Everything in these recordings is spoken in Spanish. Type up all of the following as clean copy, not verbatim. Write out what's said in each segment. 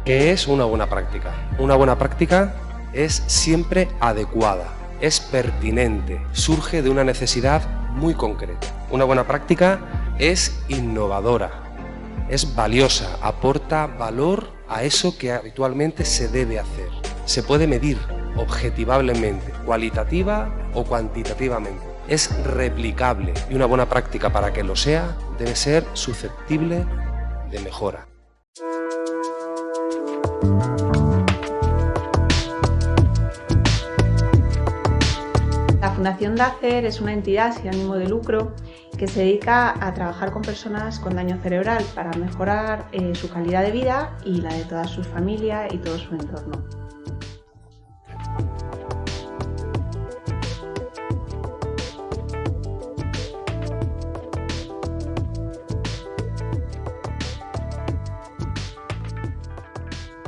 ¿Qué es una buena práctica? Una buena práctica es siempre adecuada, es pertinente, surge de una necesidad muy concreta. Una buena práctica es innovadora, es valiosa, aporta valor a eso que habitualmente se debe hacer. Se puede medir objetivablemente, cualitativa o cuantitativamente. Es replicable y una buena práctica, para que lo sea, debe ser susceptible de mejora. La Fundación DACER es una entidad sin ánimo de lucro que se dedica a trabajar con personas con daño cerebral para mejorar su calidad de vida y la de todas sus familias y todo su entorno.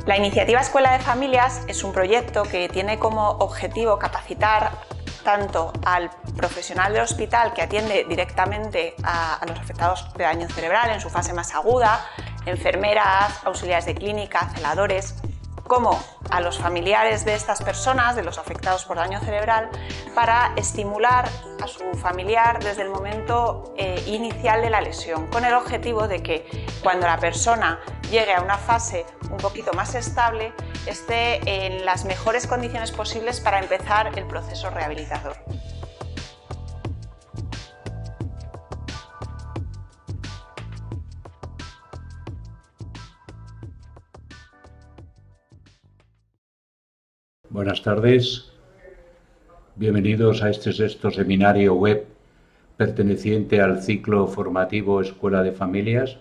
La iniciativa Escuela de Familias es un proyecto que tiene como objetivo capacitar tanto al profesional del hospital que atiende directamente a los afectados de daño cerebral en su fase más aguda, enfermeras, auxiliares de clínica, celadores, como a los familiares de estas personas, de los afectados por daño cerebral, para estimular a su familiar desde el momento inicial de la lesión, con el objetivo de que cuando la persona llegue a una fase un poquito más estable, esté en las mejores condiciones posibles para empezar el proceso rehabilitador. Buenas tardes, bienvenidos a este sexto seminario web perteneciente al ciclo formativo Escuela de Familias,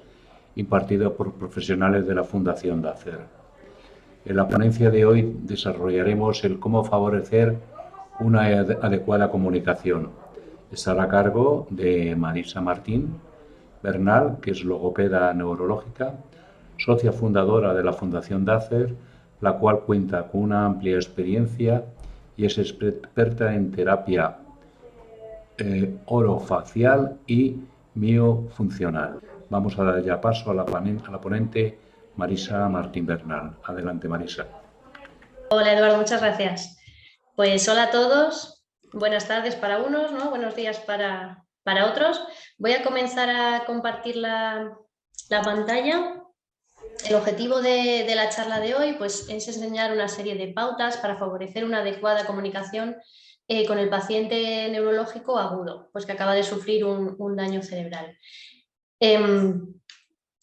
impartido por profesionales de la Fundación DACER. En la ponencia de hoy desarrollaremos el cómo favorecer una adecuada comunicación. Estará a cargo de Marisa Martín Bernal, que es logopeda neurológica, socia fundadora de la Fundación DACER, la cual cuenta con una amplia experiencia y es experta en terapia orofacial y miofuncional. Vamos a dar ya paso a la ponente Marisa Martín Bernal. Adelante, Marisa. Hola, Eduardo, muchas gracias. Pues hola a todos, buenas tardes para unos, ¿no? Buenos días para otros. Voy a comenzar a compartir la pantalla. El objetivo de la charla de hoy pues, es enseñar una serie de pautas para favorecer una adecuada comunicación con el paciente neurológico agudo, pues que acaba de sufrir un daño cerebral.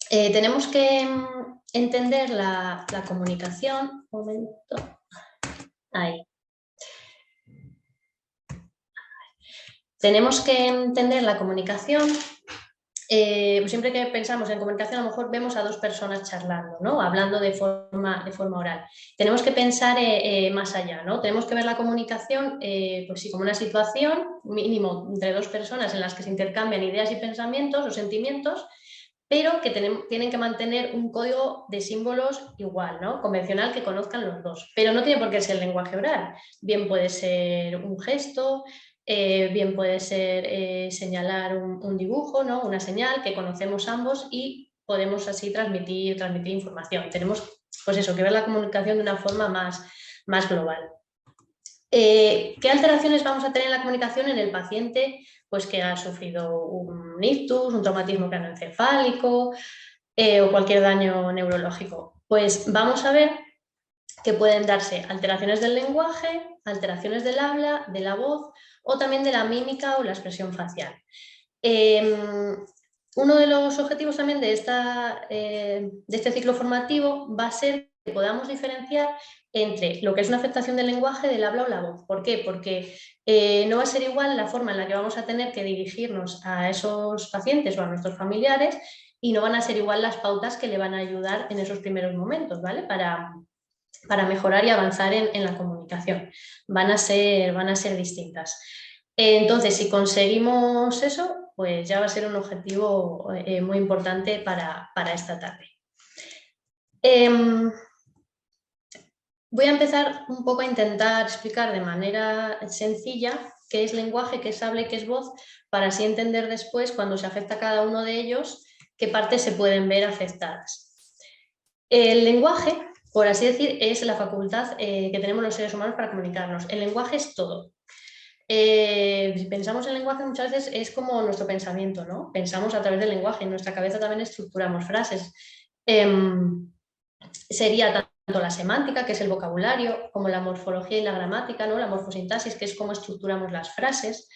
Tenemos que entender la comunicación. Un momento. Ahí. Tenemos que entender la comunicación. Siempre que pensamos en comunicación, a lo mejor vemos a dos personas charlando, ¿no? Hablando de forma oral. Tenemos que pensar más allá, ¿no? Tenemos que ver la comunicación pues sí, como una situación mínimo entre dos personas en las que se intercambian ideas y pensamientos o sentimientos, pero que tienen que mantener un código de símbolos igual, ¿no? Convencional, que conozcan los dos. Pero no tiene por qué ser el lenguaje oral. Bien puede ser un gesto, bien puede ser señalar un dibujo, ¿no? Una señal que conocemos ambos y podemos así transmitir información. Tenemos pues eso, que ver la comunicación de una forma más global. ¿Qué alteraciones vamos a tener en la comunicación en el paciente pues, que ha sufrido un ictus, un traumatismo craneoencefálico o cualquier daño neurológico? Pues vamos a ver que pueden darse alteraciones del lenguaje, alteraciones del habla, de la voz o también de la mímica o la expresión facial. Uno de los objetivos también de este ciclo formativo va a ser que podamos diferenciar entre lo que es una afectación del lenguaje, del habla o la voz. ¿Por qué? Porque no va a ser igual la forma en la que vamos a tener que dirigirnos a esos pacientes o a nuestros familiares y no van a ser igual las pautas que le van a ayudar en esos primeros momentos, ¿vale? Para mejorar y avanzar en la comunicación. Van a ser distintas. Entonces, si conseguimos eso, pues ya va a ser un objetivo muy importante para esta tarde. Voy a empezar un poco a intentar explicar de manera sencilla qué es lenguaje, qué es habla y qué es voz, para así entender después, cuando se afecta a cada uno de ellos, qué partes se pueden ver afectadas. El lenguaje por así decir, es la facultad que tenemos los seres humanos para comunicarnos. El lenguaje es todo. Si pensamos en lenguaje muchas veces es como nuestro pensamiento, ¿no? Pensamos a través del lenguaje, en nuestra cabeza también estructuramos frases. Sería tanto la semántica, que es el vocabulario, como la morfología y la gramática, ¿no? La morfosintaxis, que es cómo estructuramos las frases,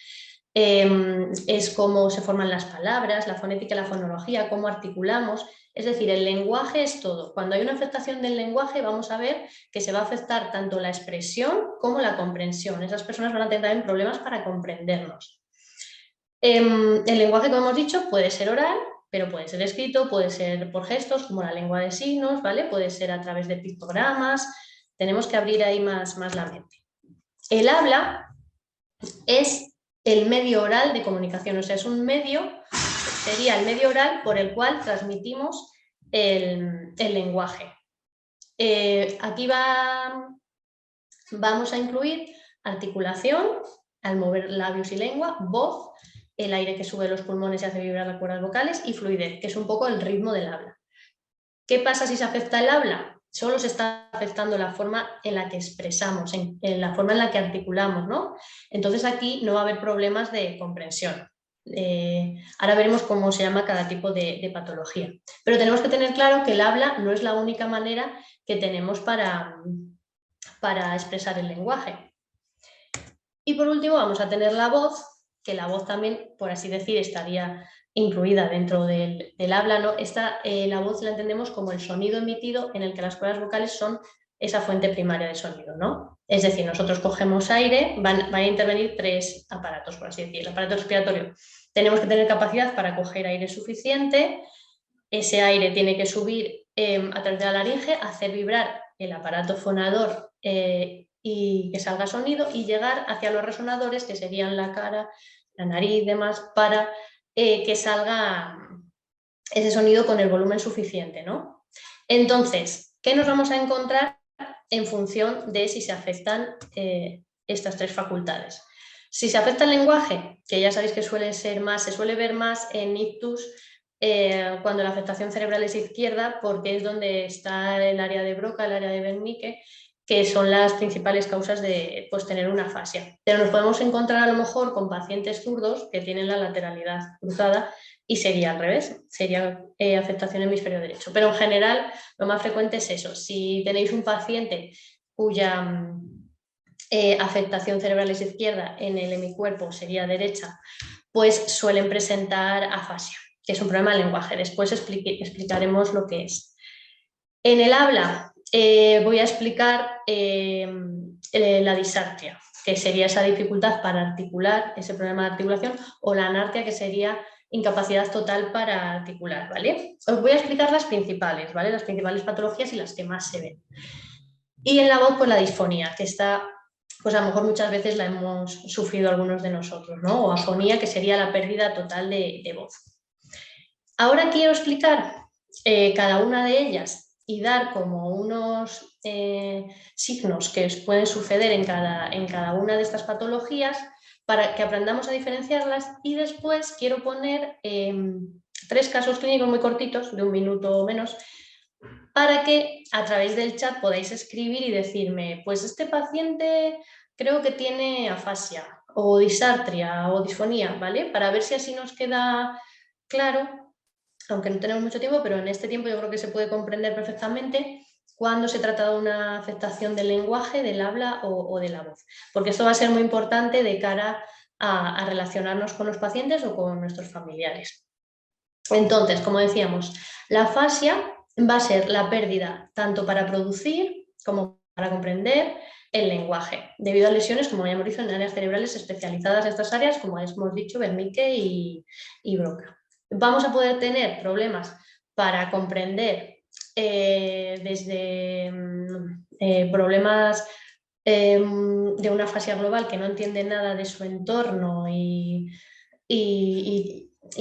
es cómo se forman las palabras, la fonética y la fonología, cómo articulamos. Es decir, el lenguaje es todo. Cuando hay una afectación del lenguaje vamos a ver que se va a afectar tanto la expresión como la comprensión. Esas personas van a tener también problemas para comprendernos. El lenguaje, como hemos dicho, puede ser oral, pero puede ser escrito, puede ser por gestos, como la lengua de signos, ¿vale? Puede ser a través de pictogramas. Tenemos que abrir ahí más la mente. El habla es el medio oral de comunicación, o sea, es un medio, sería el medio oral por el cual transmitimos el lenguaje. Aquí vamos a incluir articulación, al mover labios y lengua, voz, el aire que sube los pulmones y hace vibrar las cuerdas vocales, y fluidez, que es un poco el ritmo del habla. ¿Qué pasa si se afecta el habla? Solo se está afectando la forma en la que expresamos, en la forma en la que articulamos, ¿no? Entonces aquí no va a haber problemas de comprensión. Ahora veremos cómo se llama cada tipo de patología. Pero tenemos que tener claro que el habla no es la única manera que tenemos para expresar el lenguaje. Y por último vamos a tener la voz, que la voz también, por así decir, estaría incluida dentro del habla, ¿no? La voz la entendemos como el sonido emitido en el que las cuerdas vocales son esa fuente primaria de sonido, ¿no? Es decir, nosotros cogemos aire, van a intervenir tres aparatos, por así decir. El aparato respiratorio, tenemos que tener capacidad para coger aire suficiente, ese aire tiene que subir a través de la laringe, hacer vibrar el aparato fonador y que salga sonido, y llegar hacia los resonadores, que serían la cara, la nariz y demás, para que salga ese sonido con el volumen suficiente, ¿no? Entonces, ¿qué nos vamos a encontrar en función de si se afectan estas tres facultades? Si se afecta el lenguaje, que ya sabéis que se suele ver más en ictus cuando la afectación cerebral es izquierda, porque es donde está el área de Broca, el área de Wernicke, que son las principales causas de tener una afasia. Pero nos podemos encontrar a lo mejor con pacientes zurdos que tienen la lateralidad cruzada y sería al revés, sería afectación hemisferio derecho. Pero en general lo más frecuente es eso. Si tenéis un paciente cuya afectación cerebral es izquierda, en el hemicuerpo sería derecha, pues suelen presentar afasia, que es un problema del lenguaje. Después explicaremos lo que es. En el habla voy a explicar la disartria, que sería esa dificultad para articular, ese problema de articulación, o la anarquia, que sería incapacidad total para articular, ¿vale? Os voy a explicar las principales, ¿vale? Las principales patologías y las que más se ven. Y en la voz, pues la disfonía, que está, pues a lo mejor muchas veces la hemos sufrido algunos de nosotros, ¿no? O afonía, que sería la pérdida total de voz. Ahora quiero explicar cada una de ellas y dar como unos signos que pueden suceder en cada una de estas patologías para que aprendamos a diferenciarlas, y después quiero poner 3 casos clínicos muy cortitos, de 1 minuto o menos, para que a través del chat podáis escribir y decirme, pues este paciente creo que tiene afasia o disartria o disfonía, ¿vale? Para ver si así nos queda claro, aunque no tenemos mucho tiempo, pero en este tiempo yo creo que se puede comprender perfectamente cuando se trata de una afectación del lenguaje, del habla o de la voz. Porque esto va a ser muy importante de cara a relacionarnos con los pacientes o con nuestros familiares. Entonces, como decíamos, la afasia va a ser la pérdida tanto para producir como para comprender el lenguaje, debido a lesiones, como ya hemos dicho, en áreas cerebrales especializadas en estas áreas, como hemos dicho, Wernicke y Broca. Vamos a poder tener problemas para comprender desde problemas de una afasia global, que no entiende nada de su entorno y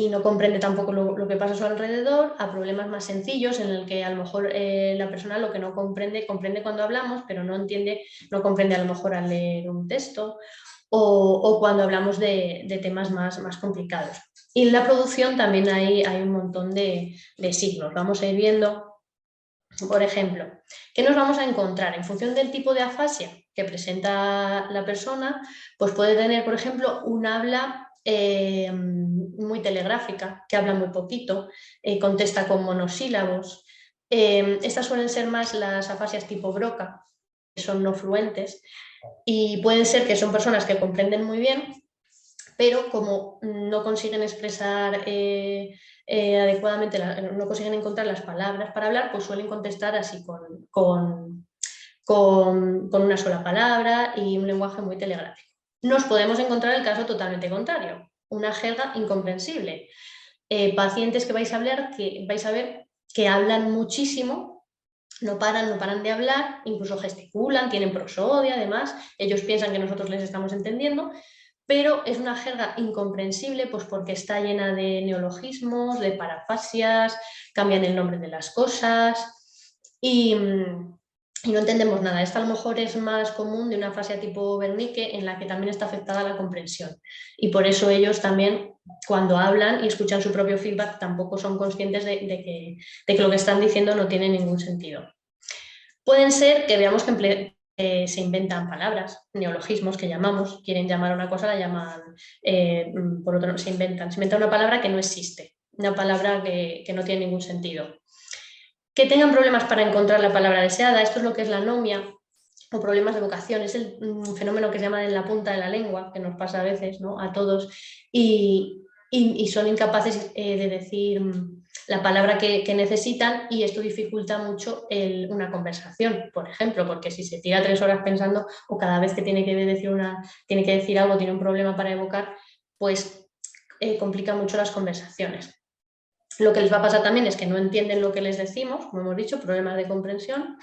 no comprende tampoco lo que pasa a su alrededor, a problemas más sencillos en el que a lo mejor la persona lo que no comprende cuando hablamos, pero no comprende a lo mejor al leer un texto, o cuando hablamos de temas más complicados. Y en la producción también hay un montón de signos. Vamos a ir viendo Por ejemplo, ¿qué nos vamos a encontrar? En función del tipo de afasia que presenta la persona, pues puede tener, por ejemplo, un habla muy telegráfica, que habla muy poquito, contesta con monosílabos. Estas suelen ser más las afasias tipo Broca, que son no fluentes, y pueden ser que son personas que comprenden muy bien, pero como no consiguen expresar adecuadamente, no consiguen encontrar las palabras para hablar, pues suelen contestar así con una sola palabra y un lenguaje muy telegráfico. Nos podemos encontrar el caso totalmente contrario, una jerga incomprensible. Pacientes que vais a ver que hablan muchísimo, no paran de hablar, incluso gesticulan, tienen prosodia, además, ellos piensan que nosotros les estamos entendiendo, pero es una jerga incomprensible pues porque está llena de neologismos, de parafasias, cambian el nombre de las cosas y no entendemos nada. Esta a lo mejor es más común de una afasia tipo Wernicke en la que también está afectada la comprensión y por eso ellos también cuando hablan y escuchan su propio feedback tampoco son conscientes de que lo que están diciendo no tiene ningún sentido. Pueden ser que veamos que se inventan palabras, neologismos que llamamos, quieren llamar a una cosa, la llaman, por otro se inventan una palabra que no existe, una palabra que no tiene ningún sentido. Que tengan problemas para encontrar la palabra deseada, esto es lo que es la anomia o problemas de vocación, es el fenómeno que se llama en la punta de la lengua, que nos pasa a veces, ¿no? A todos, y son incapaces de decir la palabra que necesitan y esto dificulta mucho una conversación, por ejemplo, porque si se tira 3 horas pensando o cada vez que tiene que decir algo, tiene un problema para evocar, pues complica mucho las conversaciones. Lo que les va a pasar también es que no entienden lo que les decimos, como hemos dicho, problemas de comprensión,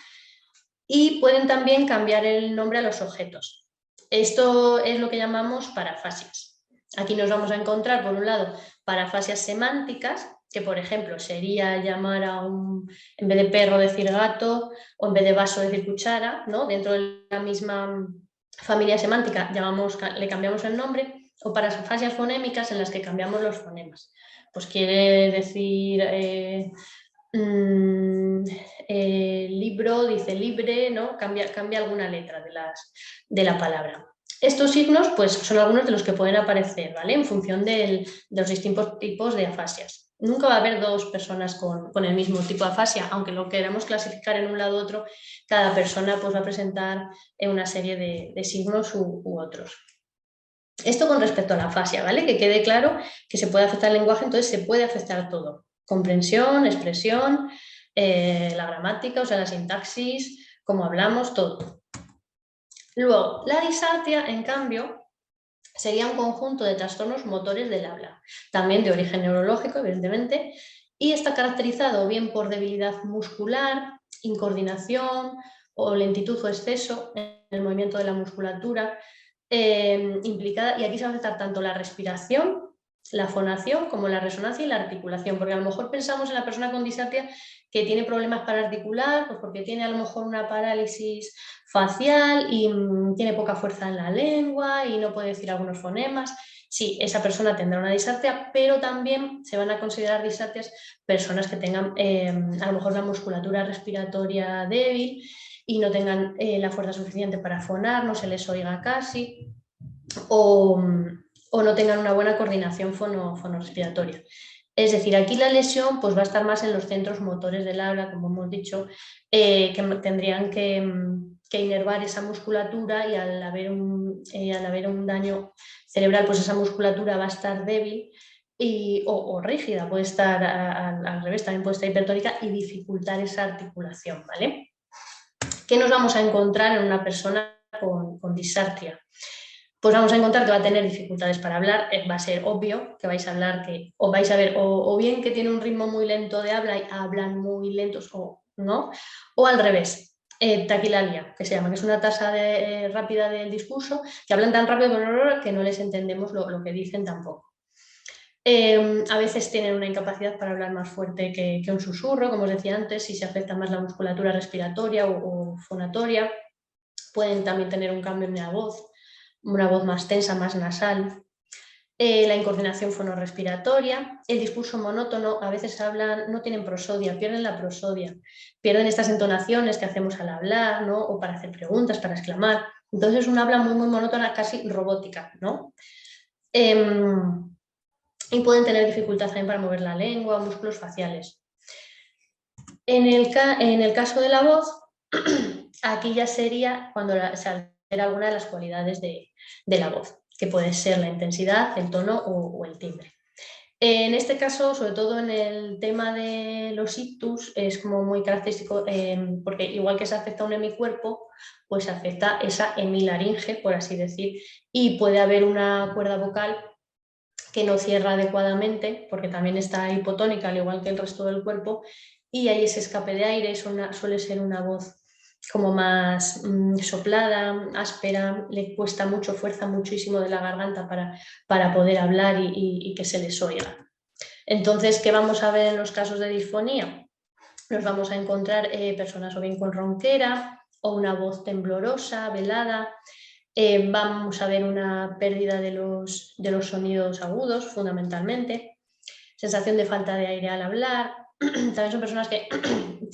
y pueden también cambiar el nombre a los objetos. Esto es lo que llamamos parafasias. Aquí nos vamos a encontrar, por un lado, parafasias semánticas, que por ejemplo sería llamar en vez de perro decir gato, o en vez de vaso decir cuchara, ¿no? Dentro de la misma familia semántica le cambiamos el nombre, o parafasias fonémicas en las que cambiamos los fonemas. Pues quiere decir libro, dice libre, ¿no? Cambia alguna letra de la palabra. Estos signos pues, son algunos de los que pueden aparecer, ¿vale? En función de los distintos tipos de afasias. Nunca va a haber 2 personas con el mismo tipo de afasia, aunque lo queramos clasificar en un lado u otro, cada persona pues, va a presentar una serie de signos u otros. Esto con respecto a la afasia, ¿vale? Que quede claro que se puede afectar el lenguaje, entonces se puede afectar todo. Comprensión, expresión, la gramática, o sea, la sintaxis, cómo hablamos, todo. Luego, la disartria, en cambio, sería un conjunto de trastornos motores del habla, también de origen neurológico, evidentemente, y está caracterizado bien por debilidad muscular, incoordinación o lentitud o exceso en el movimiento de la musculatura implicada, y aquí se va a afectar tanto la respiración, la fonación como la resonancia y la articulación, porque a lo mejor pensamos en la persona con disartria que tiene problemas para articular, pues porque tiene a lo mejor una parálisis facial y tiene poca fuerza en la lengua y no puede decir algunos fonemas. Sí, esa persona tendrá una disartria, pero también se van a considerar disartrias personas que tengan a lo mejor la musculatura respiratoria débil y no tengan la fuerza suficiente para fonar, no se les oiga casi, o no tengan una buena coordinación fonorrespiratoria. Es decir, aquí la lesión pues, va a estar más en los centros motores del habla, como hemos dicho, que tendrían que inervar esa musculatura y al haber un daño cerebral, pues esa musculatura va a estar débil o rígida, puede estar al revés, también puede estar hipertónica y dificultar esa articulación, ¿vale? ¿Qué nos vamos a encontrar en una persona con disartria? Pues vamos a encontrar que va a tener dificultades para hablar, va a ser obvio que vais a hablar o vais a ver o bien que tiene un ritmo muy lento de habla y hablan muy lentos o no, o al revés, taquilalia, que se llama, que es una tasa rápida del discurso, que hablan tan rápido que no les entendemos lo que dicen tampoco. A veces tienen una incapacidad para hablar más fuerte que un susurro, como os decía antes, si se afecta más la musculatura respiratoria o fonatoria. Pueden también tener un cambio en la voz, una voz más tensa, más nasal. La incoordinación fonorrespiratoria, el discurso monótono, a veces hablan, no tienen prosodia, pierden la prosodia, pierden estas entonaciones que hacemos al hablar, ¿no? O para hacer preguntas, para exclamar. Entonces es un habla muy, muy monótona, casi robótica, ¿no? Y pueden tener dificultad también para mover la lengua, músculos faciales. En el caso de la voz, aquí ya sería cuando se altera alguna de las cualidades de la voz, que puede ser la intensidad, el tono o el timbre. En este caso, sobre todo en el tema de los ictus, es como muy característico, porque igual que se afecta un hemicuerpo, pues afecta esa hemilaringe, por así decir, y puede haber una cuerda vocal que no cierra adecuadamente, porque también está hipotónica, al igual que el resto del cuerpo, y hay ese escape de aire, suele ser una voz como más soplada, áspera, le cuesta mucho, fuerza muchísimo de la garganta para poder hablar y que se les oiga. Entonces, ¿qué vamos a ver en los casos de disfonía? Nos vamos a encontrar personas o bien con ronquera o una voz temblorosa, velada. Vamos a ver una pérdida de los sonidos agudos, fundamentalmente. Sensación de falta de aire al hablar. También son personas que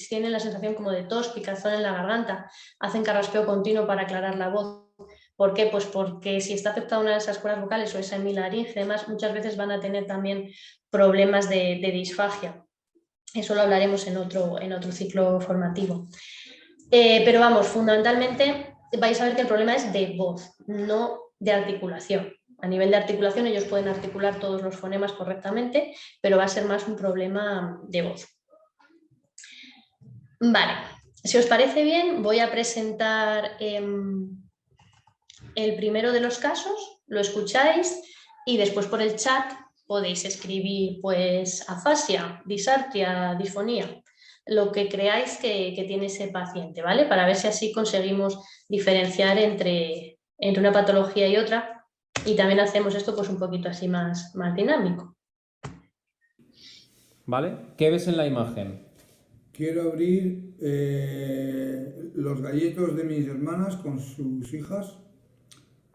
tienen la sensación como de tos, picazón en la garganta, hacen carraspeo continuo para aclarar la voz. ¿Por qué? Pues porque si está afectada una de esas cuerdas vocales o esa hemilaringe, además, muchas veces van a tener también problemas de disfagia. Eso lo hablaremos en otro ciclo formativo. Pero vamos, fundamentalmente vais a ver que el problema es de voz, no de articulación. A nivel de articulación ellos pueden articular todos los fonemas correctamente, pero va a ser más un problema de voz. Vale, si os parece bien, voy a presentar el primero de los casos, lo escucháis y después por el chat podéis escribir pues afasia, disartria, disfonía, lo que creáis que tiene ese paciente, ¿vale? Para ver si así conseguimos diferenciar entre una patología y otra y también hacemos esto pues un poquito así más dinámico. ¿Vale? ¿Qué ves en la imagen? Quiero abrir los galletos de mis hermanas con sus hijas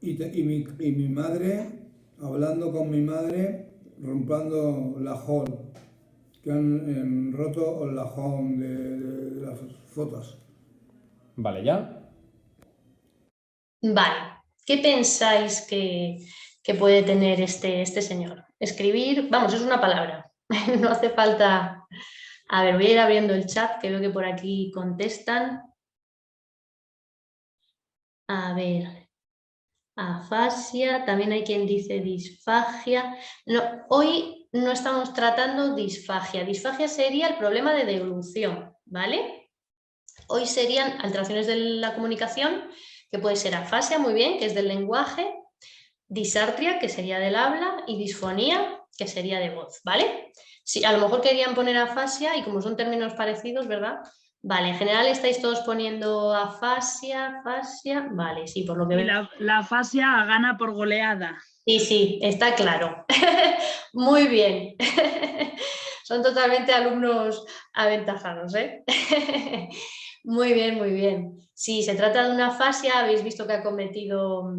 y mi madre, hablando con mi madre, rompiendo la hall, que han roto la hall de las fotos. Vale, ¿ya? Vale, ¿qué pensáis que puede tener este señor? Escribir, vamos, es una palabra, no hace falta... A ver, voy a ir abriendo el chat, que veo que por aquí contestan. A ver, afasia, también hay quien dice disfagia. No, hoy no estamos tratando disfagia. Disfagia sería el problema de deglución, ¿vale? Hoy serían alteraciones de la comunicación, que puede ser afasia, muy bien, que es del lenguaje, disartria, que sería del habla, y disfonía, que sería de voz, ¿vale? Sí, a lo mejor querían poner afasia y como son términos parecidos, ¿verdad? Vale, en general estáis todos poniendo afasia, afasia, vale, sí, por lo que veo. La afasia gana por goleada. Sí, está claro. Muy bien. Son totalmente alumnos aventajados, ¿eh? Muy bien, muy bien. Si se trata de una afasia, habéis visto que ha cometido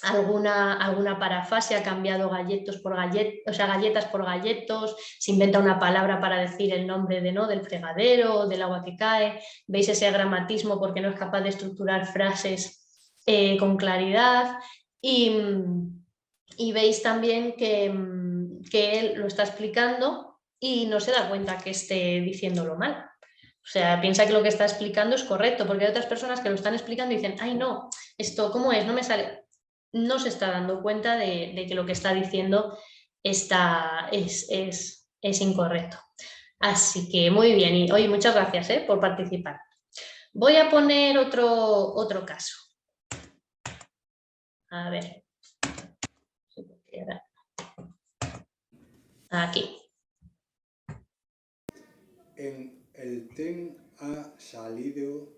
alguna parafasia, ha cambiado galletas por galletos, se inventa una palabra para decir el nombre del fregadero o del agua que cae. Veis ese gramatismo porque no es capaz de estructurar frases con claridad y veis también que él lo está explicando y no se da cuenta que esté diciéndolo mal. O sea, piensa que lo que está explicando es correcto, porque hay otras personas que lo están explicando y dicen, ay no, esto ¿cómo es? No me sale. No se está dando cuenta de que lo que está diciendo es incorrecto. Así que muy bien, y oye, muchas gracias por participar. Voy a poner otro caso. A ver. Aquí. El tren ha salido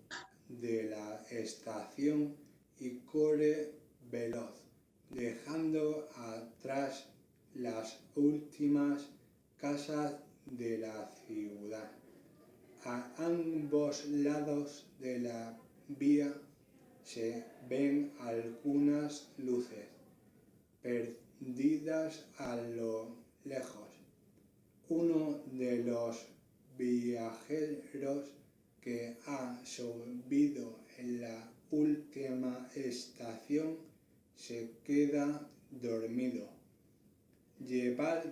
de la estación y corre veloz, dejando atrás las últimas casas de la ciudad. A ambos lados de la vía se ven algunas luces, escondidas a lo lejos. Uno de los viajeros que ha subido en la última estación se queda dormido. Llevaba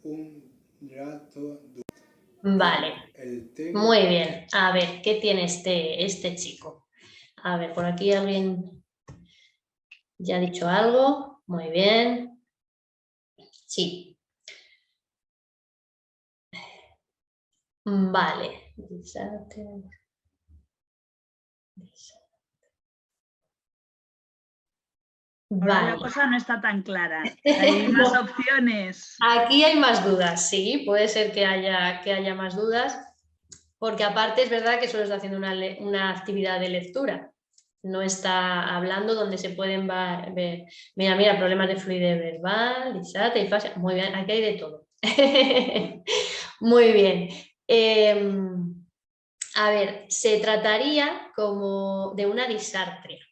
un rato. Vale, muy bien. A ver, ¿qué tiene este chico? A ver, por aquí alguien ya ha dicho algo. Muy bien. Sí. Vale. Ahora la cosa no está tan clara. Hay más opciones. Aquí hay más dudas, sí. Puede ser que haya más dudas. Porque aparte es verdad que solo está haciendo una actividad de lectura. No está hablando donde se pueden ver. Mira, problemas de fluidez verbal, disartria, disfasia. Muy bien, aquí hay de todo. Muy bien. A ver, se trataría como de una disartria.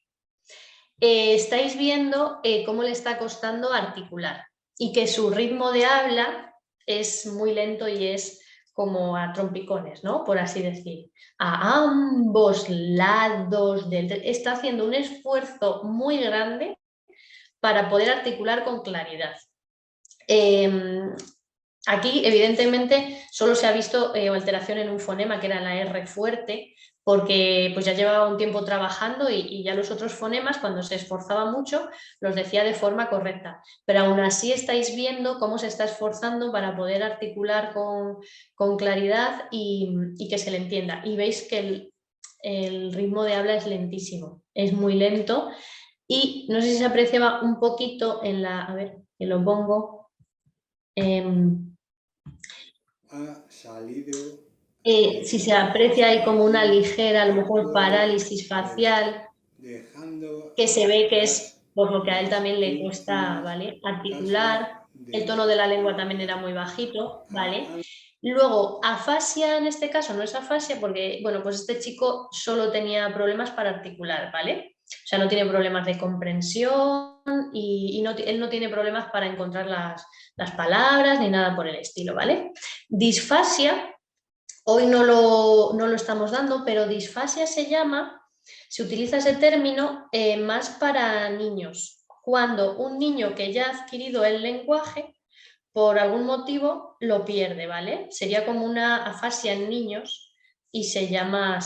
Estáis viendo cómo le está costando articular y que su ritmo de habla es muy lento y es como a trompicones, ¿no? Por así decir. A ambos lados está haciendo un esfuerzo muy grande para poder articular con claridad. Aquí, evidentemente, solo se ha visto alteración en un fonema, que era la R fuerte, porque pues ya llevaba un tiempo trabajando y ya los otros fonemas, cuando se esforzaba mucho, los decía de forma correcta. Pero aún así estáis viendo cómo se está esforzando para poder articular con claridad y que se le entienda. Y veis que el ritmo de habla es lentísimo, es muy lento. Y no sé si se apreciaba un poquito en la... A ver, que lo pongo... Ha salido. Si se aprecia ahí como una ligera, a lo mejor parálisis facial, que se ve que es por lo que a él también le cuesta, ¿vale? Articular, el tono de la lengua también era muy bajito, ¿vale? Luego, afasia en este caso no es afasia porque, bueno, pues este chico solo tenía problemas para articular, ¿vale? O sea, no tiene problemas de comprensión y él no tiene problemas para encontrar las palabras ni nada por el estilo, ¿vale? Disfasia, hoy no lo estamos dando, pero disfasia se utiliza ese término más para niños. Cuando un niño que ya ha adquirido el lenguaje, por algún motivo lo pierde, ¿vale? Sería como una afasia en niños y se llama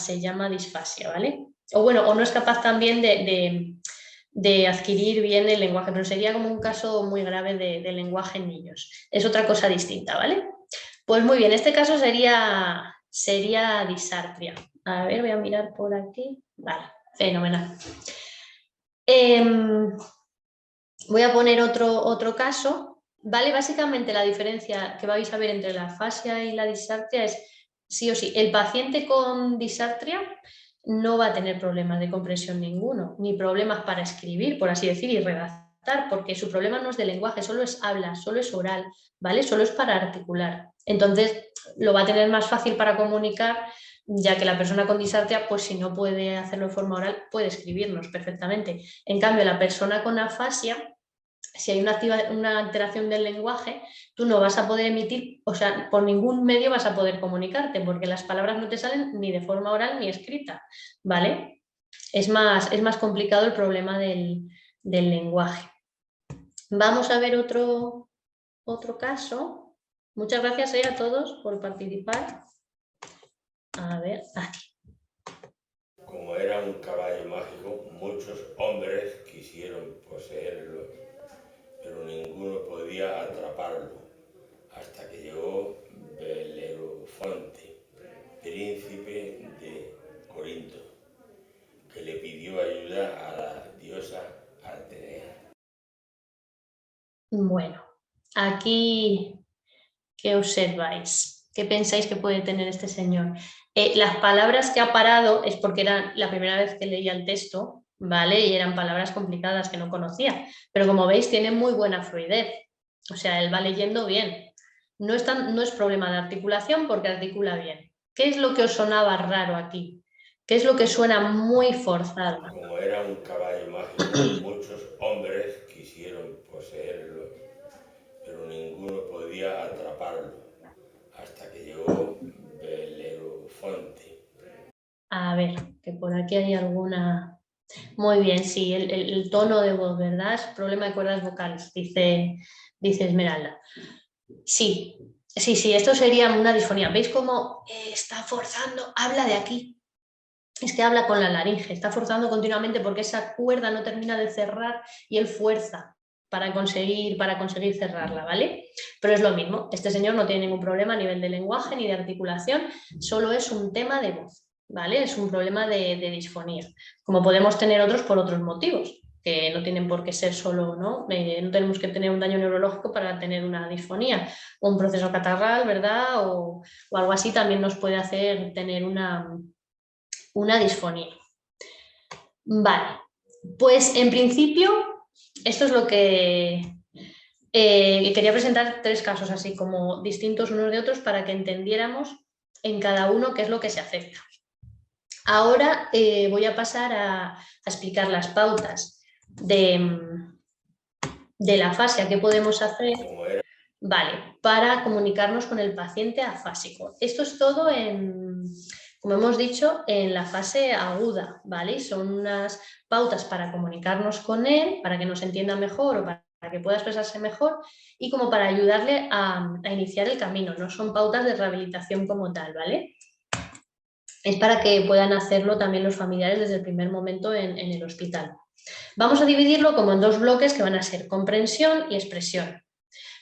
disfasia, ¿vale? O bueno, o no es capaz también de adquirir bien el lenguaje, pero sería como un caso muy grave de lenguaje en niños. Es otra cosa distinta, ¿vale? Pues muy bien, este caso sería disartria. A ver, voy a mirar por aquí. Vale, fenomenal. Voy a poner otro caso. Vale, básicamente la diferencia que vais a ver entre la afasia y la disartria es, sí o sí, el paciente con disartria no va a tener problemas de comprensión ninguno, ni problemas para escribir, por así decir, y redactar, porque su problema no es de lenguaje, solo es habla, solo es oral, ¿vale? Solo es para articular. Entonces, lo va a tener más fácil para comunicar, ya que la persona con disartria, pues si no puede hacerlo de forma oral, puede escribirnos perfectamente. En cambio, la persona con afasia, si hay una alteración del lenguaje, tú no vas a poder emitir, o sea, por ningún medio vas a poder comunicarte, porque las palabras no te salen ni de forma oral ni escrita, ¿vale? Es más complicado el problema del lenguaje. Vamos a ver otro caso. Muchas gracias a todos por participar. A ver, aquí. Como era un caballo mágico, muchos hombres quisieron poseerlo, pero ninguno podía atraparlo, hasta que llegó Belerofonte, príncipe de Corinto, que le pidió ayuda a la diosa Atenea. Bueno, aquí, ¿qué observáis? ¿Qué pensáis que puede tener este señor? Las palabras que ha parado es porque era la primera vez que leía el texto, ¿vale? Y eran palabras complicadas que no conocía. Pero como veis, tiene muy buena fluidez. O sea, él va leyendo bien. No es problema de articulación porque articula bien. ¿Qué es lo que os sonaba raro aquí? ¿Qué es lo que suena muy forzado? Como era un caballo mágico, muchos hombres quisieron poseerlo, podía atraparlo, hasta que llegó Belerofonte. A ver, que por aquí hay alguna... Muy bien, sí, el tono de voz, ¿verdad? Es problema de cuerdas vocales, dice Esmeralda. Sí, esto sería una disfonía. ¿Veis cómo está forzando? Habla de aquí. Es que habla con la laringe, está forzando continuamente porque esa cuerda no termina de cerrar y él fuerza para conseguir cerrarla, ¿vale? Pero es lo mismo, este señor no tiene ningún problema a nivel de lenguaje ni de articulación, solo es un tema de voz, ¿vale? Es un problema de disfonía, como podemos tener otros por otros motivos, que no tienen por qué ser solo, ¿no? No tenemos que tener un daño neurológico para tener una disfonía, un proceso catarral, ¿verdad? O algo así también nos puede hacer tener una disfonía. Vale, pues en principio esto es lo que quería presentar 3 casos así como distintos unos de otros para que entendiéramos en cada uno qué es lo que se acepta. Ahora voy a pasar a explicar las pautas de la afasia que podemos hacer, vale, para comunicarnos con el paciente afásico. Esto es todo como hemos dicho, en la fase aguda, ¿vale? Son unas pautas para comunicarnos con él, para que nos entienda mejor o para que pueda expresarse mejor y como para ayudarle a iniciar el camino. No son pautas de rehabilitación como tal, ¿vale? Es para que puedan hacerlo también los familiares desde el primer momento en el hospital. Vamos a dividirlo como en 2 bloques que van a ser comprensión y expresión.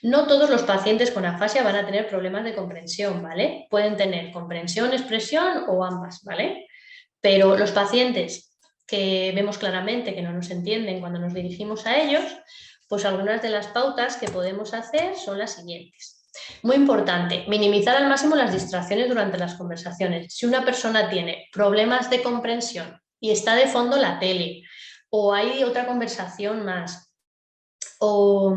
No todos los pacientes con afasia van a tener problemas de comprensión, ¿vale? Pueden tener comprensión, expresión o ambas, ¿vale? Pero los pacientes que vemos claramente que no nos entienden cuando nos dirigimos a ellos, pues algunas de las pautas que podemos hacer son las siguientes. Muy importante, minimizar al máximo las distracciones durante las conversaciones. Si una persona tiene problemas de comprensión y está de fondo la tele o hay otra conversación más, o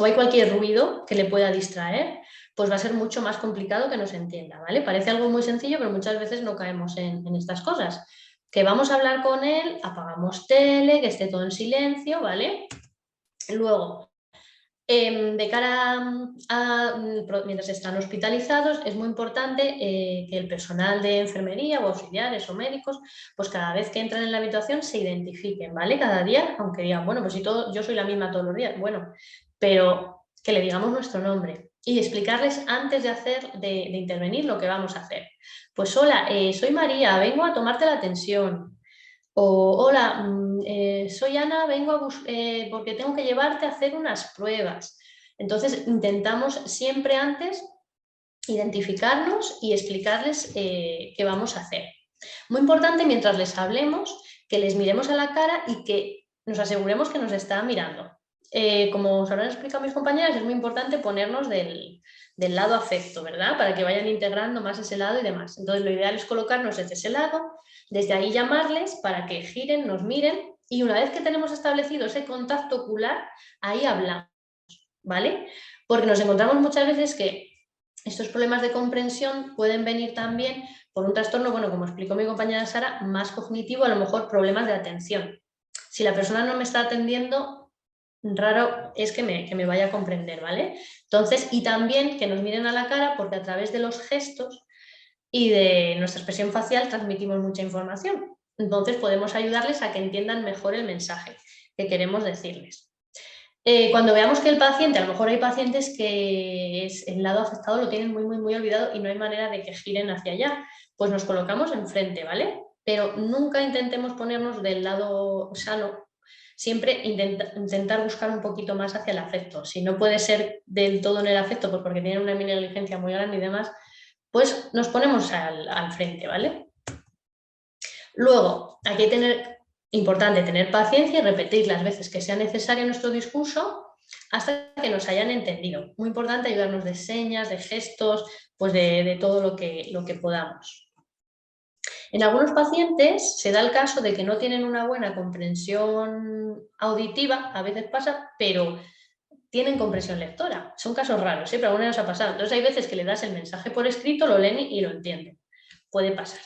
hay cualquier ruido que le pueda distraer, pues va a ser mucho más complicado que nos entienda, ¿vale? Parece algo muy sencillo, pero muchas veces no caemos en estas cosas. Que vamos a hablar con él, apagamos tele, que esté todo en silencio, ¿vale? Luego, de cara mientras están hospitalizados, es muy importante que el personal de enfermería o auxiliares o médicos, pues cada vez que entran en la habitación se identifiquen, ¿vale? Cada día, aunque digan, bueno, pues si yo soy la misma todos los días, bueno, pero que le digamos nuestro nombre y explicarles antes de intervenir lo que vamos a hacer. Pues hola, soy María, vengo a tomarte la tensión. O hola, soy Ana, vengo porque tengo que llevarte a hacer unas pruebas. Entonces intentamos siempre antes identificarnos y explicarles qué vamos a hacer. Muy importante mientras les hablemos que les miremos a la cara y que nos aseguremos que nos está mirando. Como os habrán explicado mis compañeras, es muy importante ponernos del lado afecto, ¿verdad? Para que vayan integrando más ese lado y demás. Entonces lo ideal es colocarnos desde ese lado, desde ahí llamarles para que giren, nos miren y una vez que tenemos establecido ese contacto ocular, ahí hablamos, ¿vale? Porque nos encontramos muchas veces que estos problemas de comprensión pueden venir también por un trastorno, bueno, como explicó mi compañera Sara, más cognitivo, a lo mejor problemas de atención. Si la persona no me está atendiendo, raro es que me vaya a comprender, ¿vale? Entonces, y también que nos miren a la cara porque a través de los gestos y de nuestra expresión facial transmitimos mucha información. Entonces podemos ayudarles a que entiendan mejor el mensaje que queremos decirles. Cuando veamos que el paciente, a lo mejor hay pacientes que el lado afectado lo tienen muy, muy, muy olvidado y no hay manera de que giren hacia allá, pues nos colocamos enfrente, ¿vale? Pero nunca intentemos ponernos del lado sano, siempre intentar buscar un poquito más hacia el afecto. Si no puede ser del todo en el afecto, pues porque tienen una negligencia muy grande y demás, pues nos ponemos al frente, ¿vale? Luego, aquí importante tener paciencia y repetir las veces que sea necesario nuestro discurso hasta que nos hayan entendido. Muy importante ayudarnos de señas, de gestos, pues de todo lo que podamos. En algunos pacientes se da el caso de que no tienen una buena comprensión auditiva, a veces pasa, pero tienen comprensión lectora. Son casos raros, pero alguna vez nos ha pasado. Entonces hay veces que le das el mensaje por escrito, lo leen y lo entienden. Puede pasar.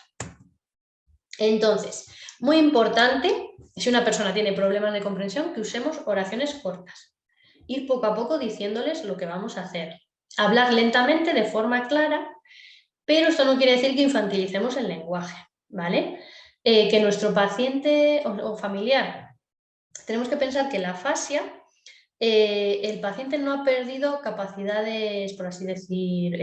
Entonces, muy importante, si una persona tiene problemas de comprensión, que usemos oraciones cortas. Ir poco a poco diciéndoles lo que vamos a hacer. hablar lentamente de forma clara, pero esto no quiere decir que infantilicemos el lenguaje, ¿vale? Que nuestro paciente o familiar, tenemos que pensar que la afasia, el paciente no ha perdido capacidades, por así decir,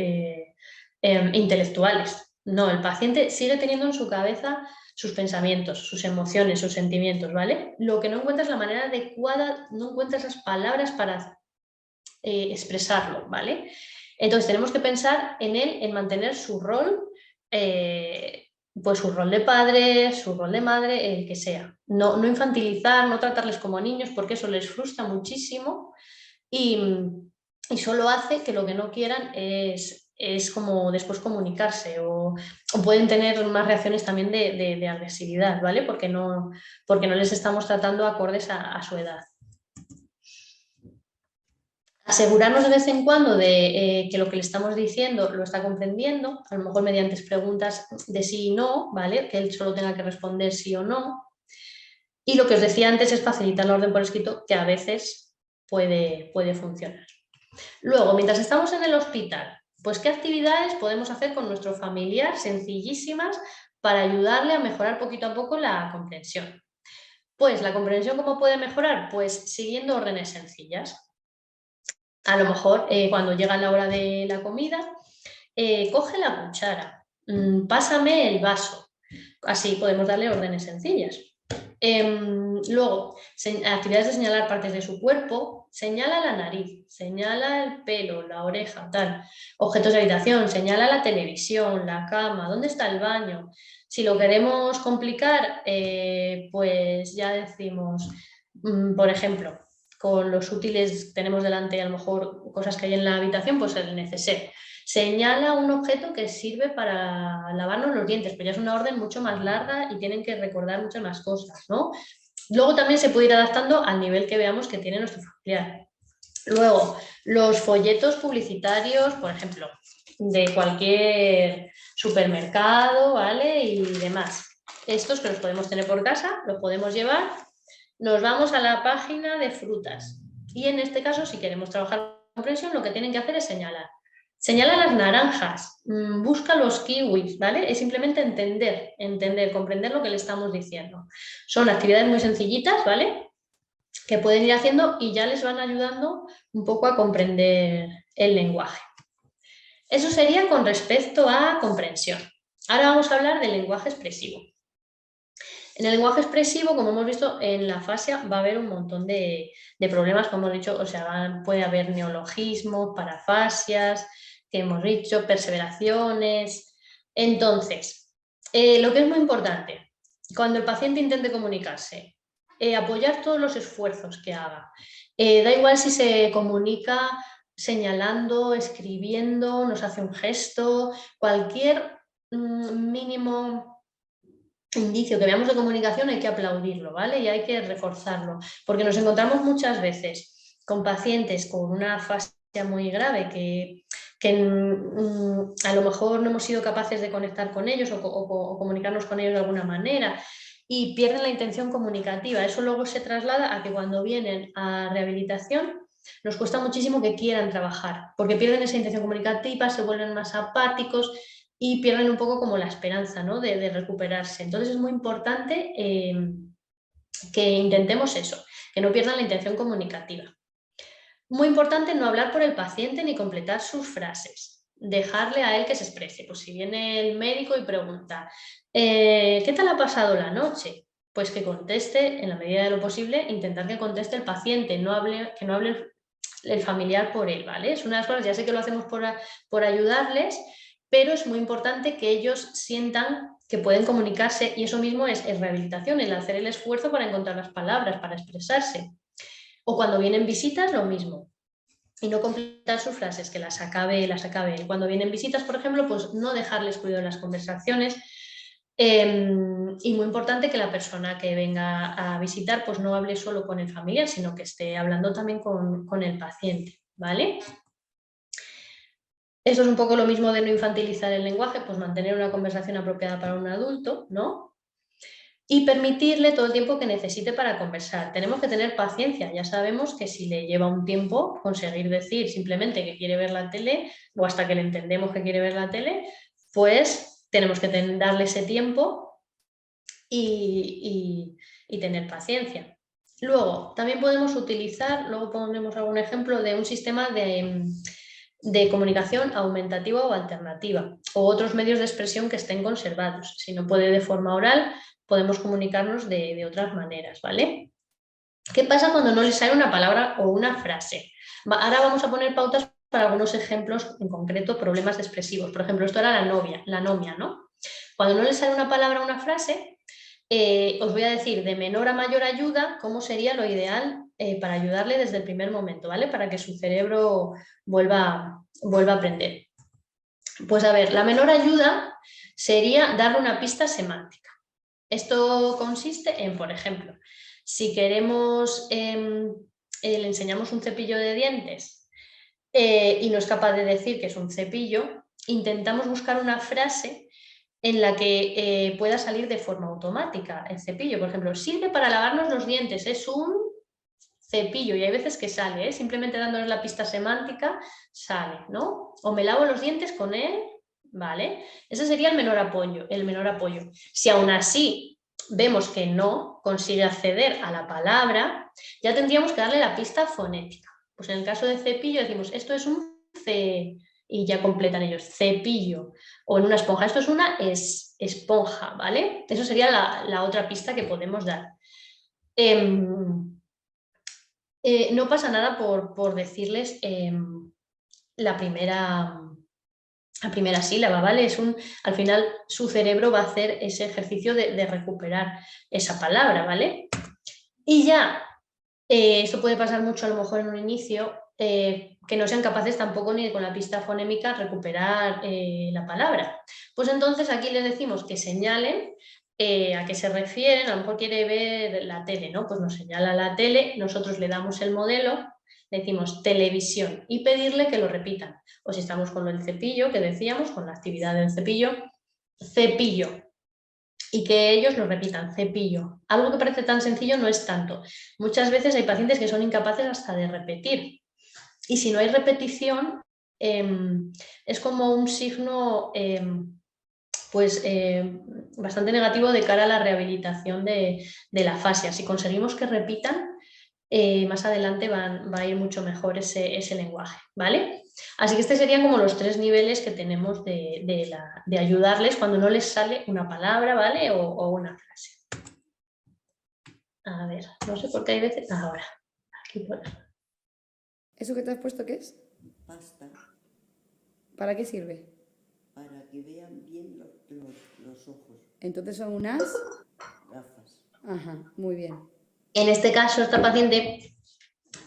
intelectuales. No, el paciente sigue teniendo en su cabeza sus pensamientos, sus emociones, sus sentimientos, ¿vale? Lo que no encuentra es la manera adecuada, no encuentra esas palabras para expresarlo, ¿vale? Entonces tenemos que pensar en él, en mantener su rol, pues su rol de padre, su rol de madre, el que sea. No infantilizar, no tratarles como niños, porque eso les frustra muchísimo y solo hace que lo que no quieran es como después comunicarse o pueden tener más reacciones también de agresividad, ¿vale? Porque no les estamos tratando acordes a su edad. Asegurarnos de vez en cuando de que lo que le estamos diciendo lo está comprendiendo, a lo mejor mediante preguntas de sí y no, ¿vale? Que él solo tenga que responder sí o no. Y lo que os decía antes es facilitar la orden por escrito, que a veces puede funcionar. Luego, mientras estamos en el hospital, pues ¿qué actividades podemos hacer con nuestro familiar sencillísimas para ayudarle a mejorar poquito a poco la comprensión? Pues la comprensión, ¿cómo puede mejorar? Pues siguiendo órdenes sencillas. A lo mejor cuando llega la hora de la comida, coge la cuchara, pásame el vaso. Así podemos darle órdenes sencillas. Luego, actividades de señalar partes de su cuerpo, señala la nariz, señala el pelo, la oreja, tal. Objetos de habitación, señala la televisión, la cama, dónde está el baño. Si lo queremos complicar, pues ya decimos, por ejemplo, con los útiles tenemos delante a lo mejor cosas que hay en la habitación, pues el neceser. Señala un objeto que sirve para lavarnos los dientes, pero ya es una orden mucho más larga y tienen que recordar muchas más cosas, ¿no? Luego también se puede ir adaptando al nivel que veamos que tiene nuestro familiar. Luego, los folletos publicitarios, por ejemplo, de cualquier supermercado, ¿vale? Y demás. Estos que los podemos tener por casa, los podemos llevar. Nos vamos a la página de frutas y en este caso, si queremos trabajar la comprensión, lo que tienen que hacer es señalar. Señala las naranjas, busca los kiwis, ¿vale? Es simplemente entender, comprender lo que le estamos diciendo. Son actividades muy sencillitas, ¿vale? Que pueden ir haciendo y ya les van ayudando un poco a comprender el lenguaje. Eso sería con respecto a comprensión. Ahora vamos a hablar del lenguaje expresivo. En el lenguaje expresivo, como hemos visto, en la afasia va a haber un montón de problemas, como hemos dicho, o sea, puede haber neologismos, parafasias, que hemos dicho, perseveraciones. Entonces, lo que es muy importante, cuando el paciente intente comunicarse, apoyar todos los esfuerzos que haga. Da igual si se comunica señalando, escribiendo, nos hace un gesto, cualquier mínimo indicio que veamos de comunicación hay que aplaudirlo, ¿vale? Y hay que reforzarlo, porque nos encontramos muchas veces con pacientes con una afasia muy grave que a lo mejor no hemos sido capaces de conectar con ellos o comunicarnos con ellos de alguna manera y pierden la intención comunicativa. Eso luego se traslada a que cuando vienen a rehabilitación nos cuesta muchísimo que quieran trabajar, porque pierden esa intención comunicativa, se vuelven más apáticos y pierden un poco como la esperanza, ¿no? de recuperarse. Entonces es muy importante que intentemos eso, que no pierdan la intención comunicativa. Muy importante no hablar por el paciente ni completar sus frases, dejarle a él que se exprese. Pues si viene el médico y pregunta, ¿qué tal ha pasado la noche? Pues que conteste en la medida de lo posible, intentar que conteste el paciente, que no hable el familiar por él, ¿vale? Es una de las cosas, ya sé que lo hacemos por ayudarles, pero es muy importante que ellos sientan que pueden comunicarse y eso mismo es rehabilitación, el hacer el esfuerzo para encontrar las palabras, para expresarse. O cuando vienen visitas, lo mismo. Y no completar sus frases, que las acabe. Cuando vienen visitas, por ejemplo, pues no dejarles cuidado en las conversaciones. Y muy importante que la persona que venga a visitar pues no hable solo con el familiar, sino que esté hablando también con el paciente, ¿vale? Esto es un poco lo mismo de no infantilizar el lenguaje, pues mantener una conversación apropiada para un adulto, ¿no? y permitirle todo el tiempo que necesite para conversar. Tenemos que tener paciencia, ya sabemos que si le lleva un tiempo conseguir decir simplemente que quiere ver la tele o hasta que le entendemos que quiere ver la tele, pues tenemos que darle ese tiempo y tener paciencia. Luego, también podemos utilizar, luego ponemos algún ejemplo de un sistema de comunicación aumentativa o alternativa o otros medios de expresión que estén conservados. Si no puede de forma oral, podemos comunicarnos de otras maneras, ¿vale? ¿Qué pasa cuando no le sale una palabra o una frase? Ahora vamos a poner pautas para algunos ejemplos en concreto, problemas expresivos. Por ejemplo, esto era la anomia, ¿no? Cuando no le sale una palabra o una frase, os voy a decir de menor a mayor ayuda cómo sería lo ideal para ayudarle desde el primer momento, ¿vale? Para que su cerebro vuelva a aprender. Pues a ver, la menor ayuda sería darle una pista semántica. Esto consiste en, por ejemplo, si queremos, le enseñamos un cepillo de dientes y no es capaz de decir que es un cepillo, intentamos buscar una frase en la que pueda salir de forma automática el cepillo. Por ejemplo, sirve para lavarnos los dientes, es un cepillo, y hay veces que sale, simplemente dándoles la pista semántica sale, ¿no? O me lavo los dientes con él, ¿vale? Ese sería el menor apoyo. Si aún así vemos que no consigue acceder a la palabra, ya tendríamos que darle la pista fonética. Pues en el caso de cepillo decimos, esto es un C, y ya completan ellos, cepillo. O en una esponja, esto es una esponja, ¿vale? Eso sería la otra pista que podemos dar. No pasa nada por decirles la primera sílaba, ¿vale? Al final su cerebro va a hacer ese ejercicio de recuperar esa palabra, ¿vale? Y ya, esto puede pasar mucho a lo mejor en un inicio, que no sean capaces tampoco ni con la pista fonémica recuperar la palabra. Pues entonces aquí les decimos que señalen a qué se refieren, a lo mejor quiere ver la tele, ¿no? Pues nos señala la tele, nosotros le damos el modelo, le decimos televisión y pedirle que lo repitan. O si estamos con el cepillo, que decíamos, con la actividad del cepillo, cepillo. Y que ellos lo repitan, cepillo. Algo que parece tan sencillo no es tanto. Muchas veces hay pacientes que son incapaces hasta de repetir. Y si no hay repetición, es como un signo bastante negativo de cara a la rehabilitación de la afasia. Si conseguimos que repitan, más adelante va a ir mucho mejor ese lenguaje, ¿vale? Así que estos serían como los 3 niveles que tenemos de ayudarles cuando no les sale una palabra, ¿vale? O una frase. A ver, no sé por qué hay veces... Ahora, aquí por aquí. ¿Eso que te has puesto qué es? Pasta. ¿Para qué sirve? Para que vean bien los ojos. Entonces son unas... Gafas. Ajá, muy bien. En este caso, esta paciente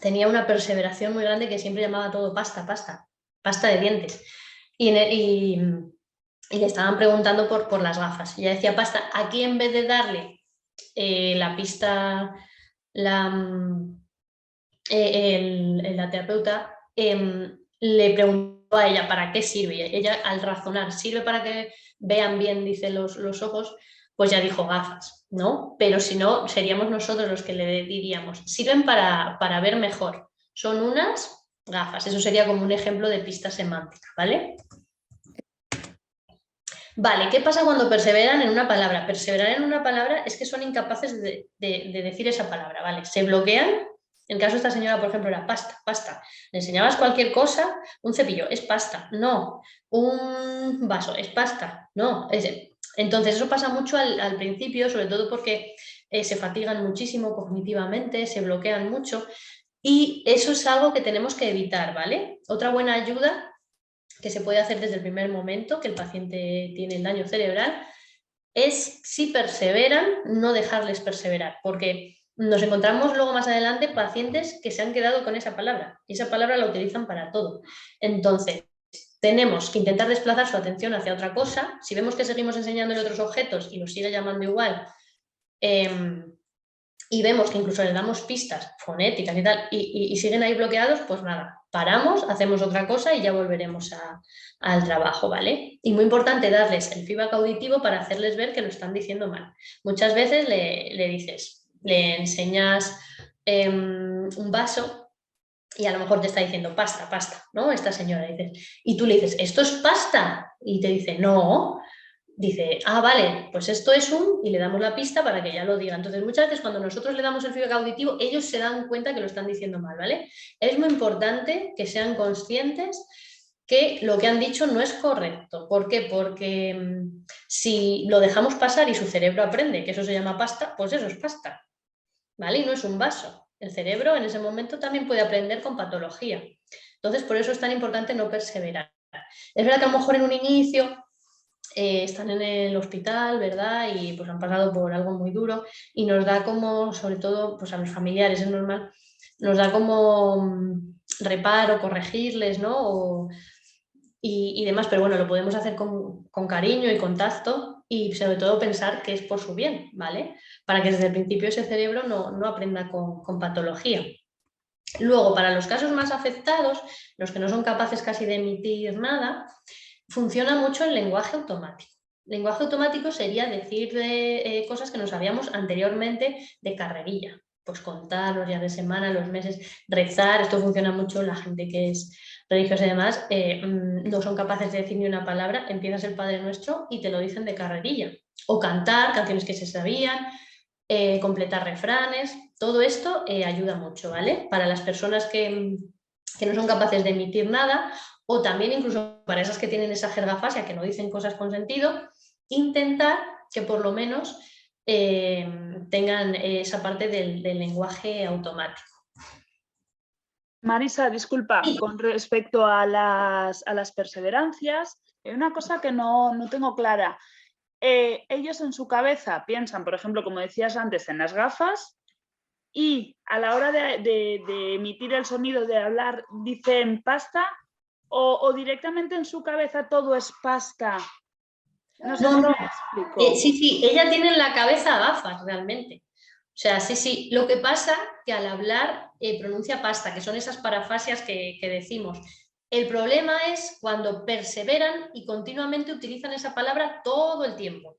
tenía una perseveración muy grande que siempre llamaba todo pasta de dientes. Y le estaban preguntando por las gafas. Y ella decía pasta. Aquí, en vez de darle la pista, la terapeuta le preguntó a ella para qué sirve. Y ella, al razonar, sirve para que vean bien, dice, los ojos, pues ya dijo gafas, ¿no? Pero si no, seríamos nosotros los que le diríamos, sirven para ver mejor. Son unas gafas. Eso sería como un ejemplo de pista semántica, ¿vale? Vale, ¿qué pasa cuando perseveran en una palabra? Perseverar en una palabra es que son incapaces de decir esa palabra, ¿vale? Se bloquean. En el caso de esta señora, por ejemplo, era pasta. Le enseñabas cualquier cosa, un cepillo, es pasta, no. Un vaso, es pasta, no. Entonces eso pasa mucho al principio, sobre todo porque se fatigan muchísimo cognitivamente, se bloquean mucho y eso es algo que tenemos que evitar, ¿vale? Otra buena ayuda que se puede hacer desde el primer momento que el paciente tiene el daño cerebral es, si perseveran, no dejarles perseverar, porque nos encontramos luego más adelante pacientes que se han quedado con esa palabra y esa palabra la utilizan para todo. Entonces, tenemos que intentar desplazar su atención hacia otra cosa. Si vemos que seguimos enseñándole otros objetos y los sigue llamando igual, y vemos que incluso le damos pistas fonéticas y tal, y siguen ahí bloqueados, pues nada, paramos, hacemos otra cosa y ya volveremos al trabajo, ¿vale? Y muy importante darles el feedback auditivo para hacerles ver que lo están diciendo mal. Muchas veces le enseñas un vaso y a lo mejor te está diciendo pasta, pasta, ¿no? Esta señora dice, y tú le dices, ¿esto es pasta? Y te dice, no. Dice, ah, vale, pues esto es y le damos la pista para que ya lo diga. Entonces, muchas veces cuando nosotros le damos el feedback auditivo, ellos se dan cuenta que lo están diciendo mal, ¿vale? Es muy importante que sean conscientes que lo que han dicho no es correcto. ¿Por qué? Porque si lo dejamos pasar y su cerebro aprende que eso se llama pasta, pues eso es pasta, ¿vale? Y no es un vaso. El cerebro en ese momento también puede aprender con patología. Entonces, por eso es tan importante no perseverar. Es verdad que a lo mejor en un inicio están en el hospital, ¿verdad? Y pues han pasado por algo muy duro y nos da como, sobre todo pues a los familiares es normal, nos da como reparo, corregirles, ¿no? Y demás, pero bueno, lo podemos hacer con cariño y con tacto y sobre todo pensar que es por su bien, ¿vale? Para que desde el principio ese cerebro no aprenda con patología. Luego, para los casos más afectados, los que no son capaces casi de emitir nada, funciona mucho el lenguaje automático. Lenguaje automático sería decir cosas que no sabíamos anteriormente de carrerilla. Pues contar los días de semana, los meses, rezar. Esto funciona mucho en la gente que es religiosa y demás. No son capaces de decir ni una palabra. Empiezas el Padre Nuestro y te lo dicen de carrerilla. O cantar canciones que se sabían, completar refranes. Todo esto ayuda mucho, ¿vale? Para las personas que no son capaces de emitir nada, o también incluso para esas que tienen esa jergafasia, que no dicen cosas con sentido, intentar que por lo menos tengan esa parte del lenguaje automático. Marisa, disculpa, con respecto a las perseverancias, hay una cosa que no tengo clara. Ellos en su cabeza piensan, por ejemplo, como decías antes, en las gafas, y a la hora de emitir el sonido, de hablar, dicen pasta, o directamente en su cabeza todo es pasta. No sé si me explico. Sí, ella tiene en la cabeza gafas realmente. O sea, sí, lo que pasa que al hablar pronuncia pasta, que son esas parafasias que decimos. El problema es cuando perseveran y continuamente utilizan esa palabra todo el tiempo.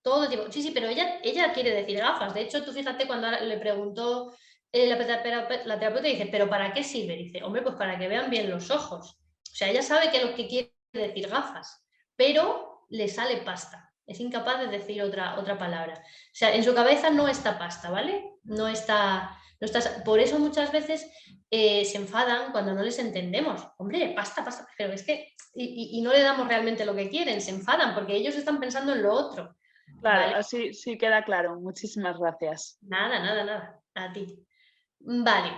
Todo el tiempo. Sí, pero ella quiere decir gafas. De hecho, tú fíjate cuando le preguntó la terapeuta, dice, ¿pero para qué sirve? Dice, hombre, pues para que vean bien los ojos. O sea, ella sabe que lo que quiere decir gafas, pero le sale pasta. Es incapaz de decir otra palabra. O sea, en su cabeza no está pasta, ¿vale? No está. Por eso muchas veces se enfadan cuando no les entendemos. Hombre, pasta, pero es que. Y no le damos realmente lo que quieren, se enfadan porque ellos están pensando en lo otro. Claro, ¿vale? así sí queda claro. Muchísimas gracias. Nada. A ti. Vale.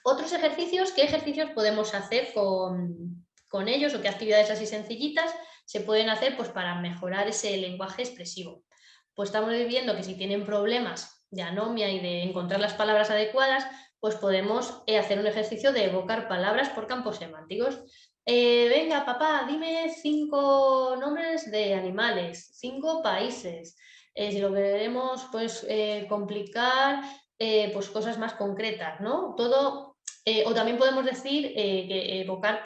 Otros ejercicios, ¿qué ejercicios podemos hacer con ellos o qué actividades así sencillitas se pueden hacer pues, para mejorar ese lenguaje expresivo? Pues estamos viendo que si tienen problemas de anomia y de encontrar las palabras adecuadas, pues podemos hacer un ejercicio de evocar palabras por campos semánticos. Venga, papá, dime 5 nombres de animales, 5 países. Si lo queremos pues, complicar, pues cosas más concretas, ¿no? Todo, o también podemos decir que evocar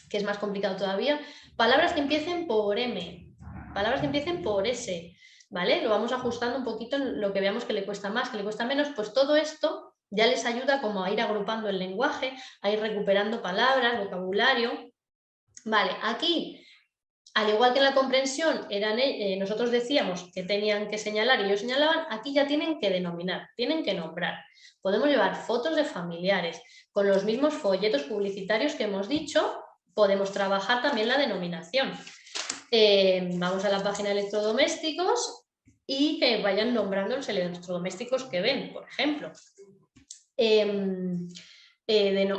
que es más complicado todavía, palabras que empiecen por M, palabras que empiecen por S, ¿vale? Lo vamos ajustando un poquito en lo que veamos que le cuesta más, que le cuesta menos, pues todo esto ya les ayuda como a ir agrupando el lenguaje, a ir recuperando palabras, vocabulario. Vale, aquí, al igual que en la comprensión, nosotros decíamos que tenían que señalar y ellos señalaban, aquí ya tienen que denominar, tienen que nombrar. Podemos llevar fotos de familiares. Con los mismos folletos publicitarios que hemos dicho, podemos trabajar también la denominación. Vamos a la página de electrodomésticos y que vayan nombrando los electrodomésticos que ven, por ejemplo.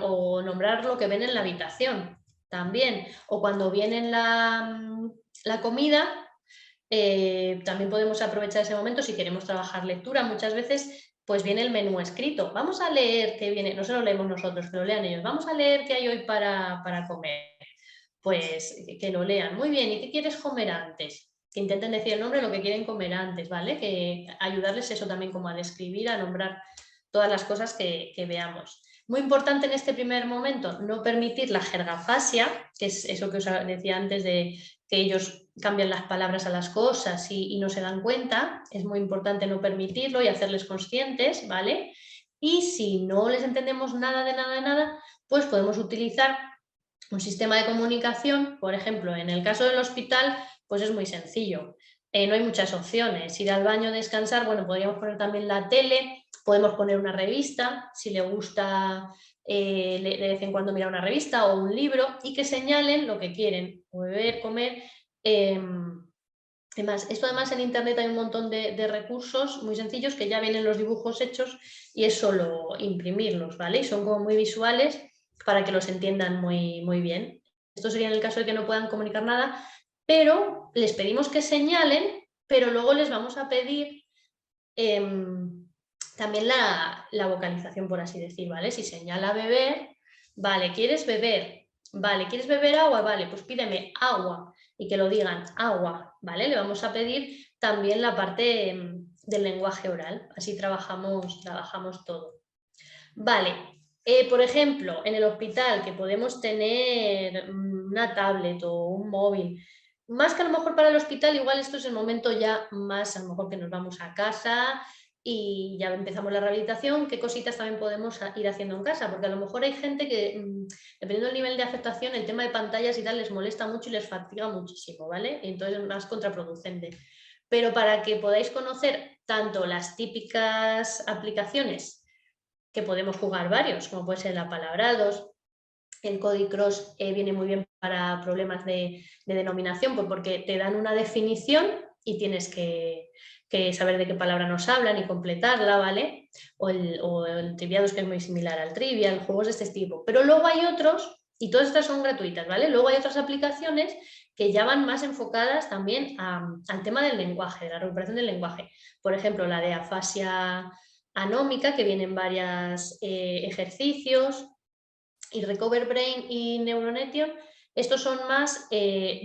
O nombrar lo que ven en la habitación también. O cuando viene la comida, también podemos aprovechar ese momento si queremos trabajar lectura. Muchas veces pues viene el menú escrito. Vamos a leer qué viene, no se lo leemos nosotros, que lo lean ellos. Vamos a leer qué hay hoy para comer. Pues que lo lean. Muy bien, ¿y qué quieres comer antes? Que intenten decir el nombre de lo que quieren comer antes, ¿vale? Que ayudarles eso también como a describir, a nombrar todas las cosas que veamos. Muy importante en este primer momento no permitir la jergafasia, que es eso que os decía antes de que ellos cambian las palabras a las cosas y no se dan cuenta. Es muy importante no permitirlo y hacerles conscientes, ¿vale? Y si no les entendemos nada de nada de nada, pues podemos utilizar un sistema de comunicación. Por ejemplo, en el caso del hospital, pues es muy sencillo. No hay muchas opciones. Ir al baño, descansar, bueno, podríamos poner también la tele, podemos poner una revista, si le gusta de vez en cuando mirar una revista o un libro, y que señalen lo que quieren, beber, comer. Esto además en internet hay un montón de recursos muy sencillos que ya vienen los dibujos hechos y es solo imprimirlos, ¿vale? Y son como muy visuales para que los entiendan muy, muy bien. Esto sería en el caso de que no puedan comunicar nada, pero les pedimos que señalen, pero luego les vamos a pedir también la vocalización, por así decir, ¿vale? Si señala beber, vale, ¿quieres beber? Vale, ¿quieres beber agua? Vale, pues pídeme agua y que lo digan agua, ¿vale? Le vamos a pedir también la parte del lenguaje oral, así trabajamos todo. Vale, por ejemplo, en el hospital que podemos tener una tablet o un móvil, más que a lo mejor para el hospital, igual esto es el momento ya más, a lo mejor que nos vamos a casa y ya empezamos la rehabilitación, qué cositas también podemos ir haciendo en casa, porque a lo mejor hay gente que, dependiendo del nivel de afectación, el tema de pantallas y tal les molesta mucho y les fatiga muchísimo, ¿vale? Y entonces es más contraproducente. Pero para que podáis conocer tanto las típicas aplicaciones, que podemos jugar varios, como puede ser el apalabrados, el Codicross viene muy bien para problemas de denominación, pues porque te dan una definición y tienes que saber de qué palabra nos hablan y completarla, ¿vale? O el Triviados, que es muy similar al Trivial, juegos de este tipo. Pero luego hay otros, y todas estas son gratuitas, ¿vale? Luego hay otras aplicaciones que ya van más enfocadas también al tema del lenguaje, de la recuperación del lenguaje. Por ejemplo, la de afasia anómica, que vienen varios ejercicios, y Recover Brain y Neuronation. Estos son más,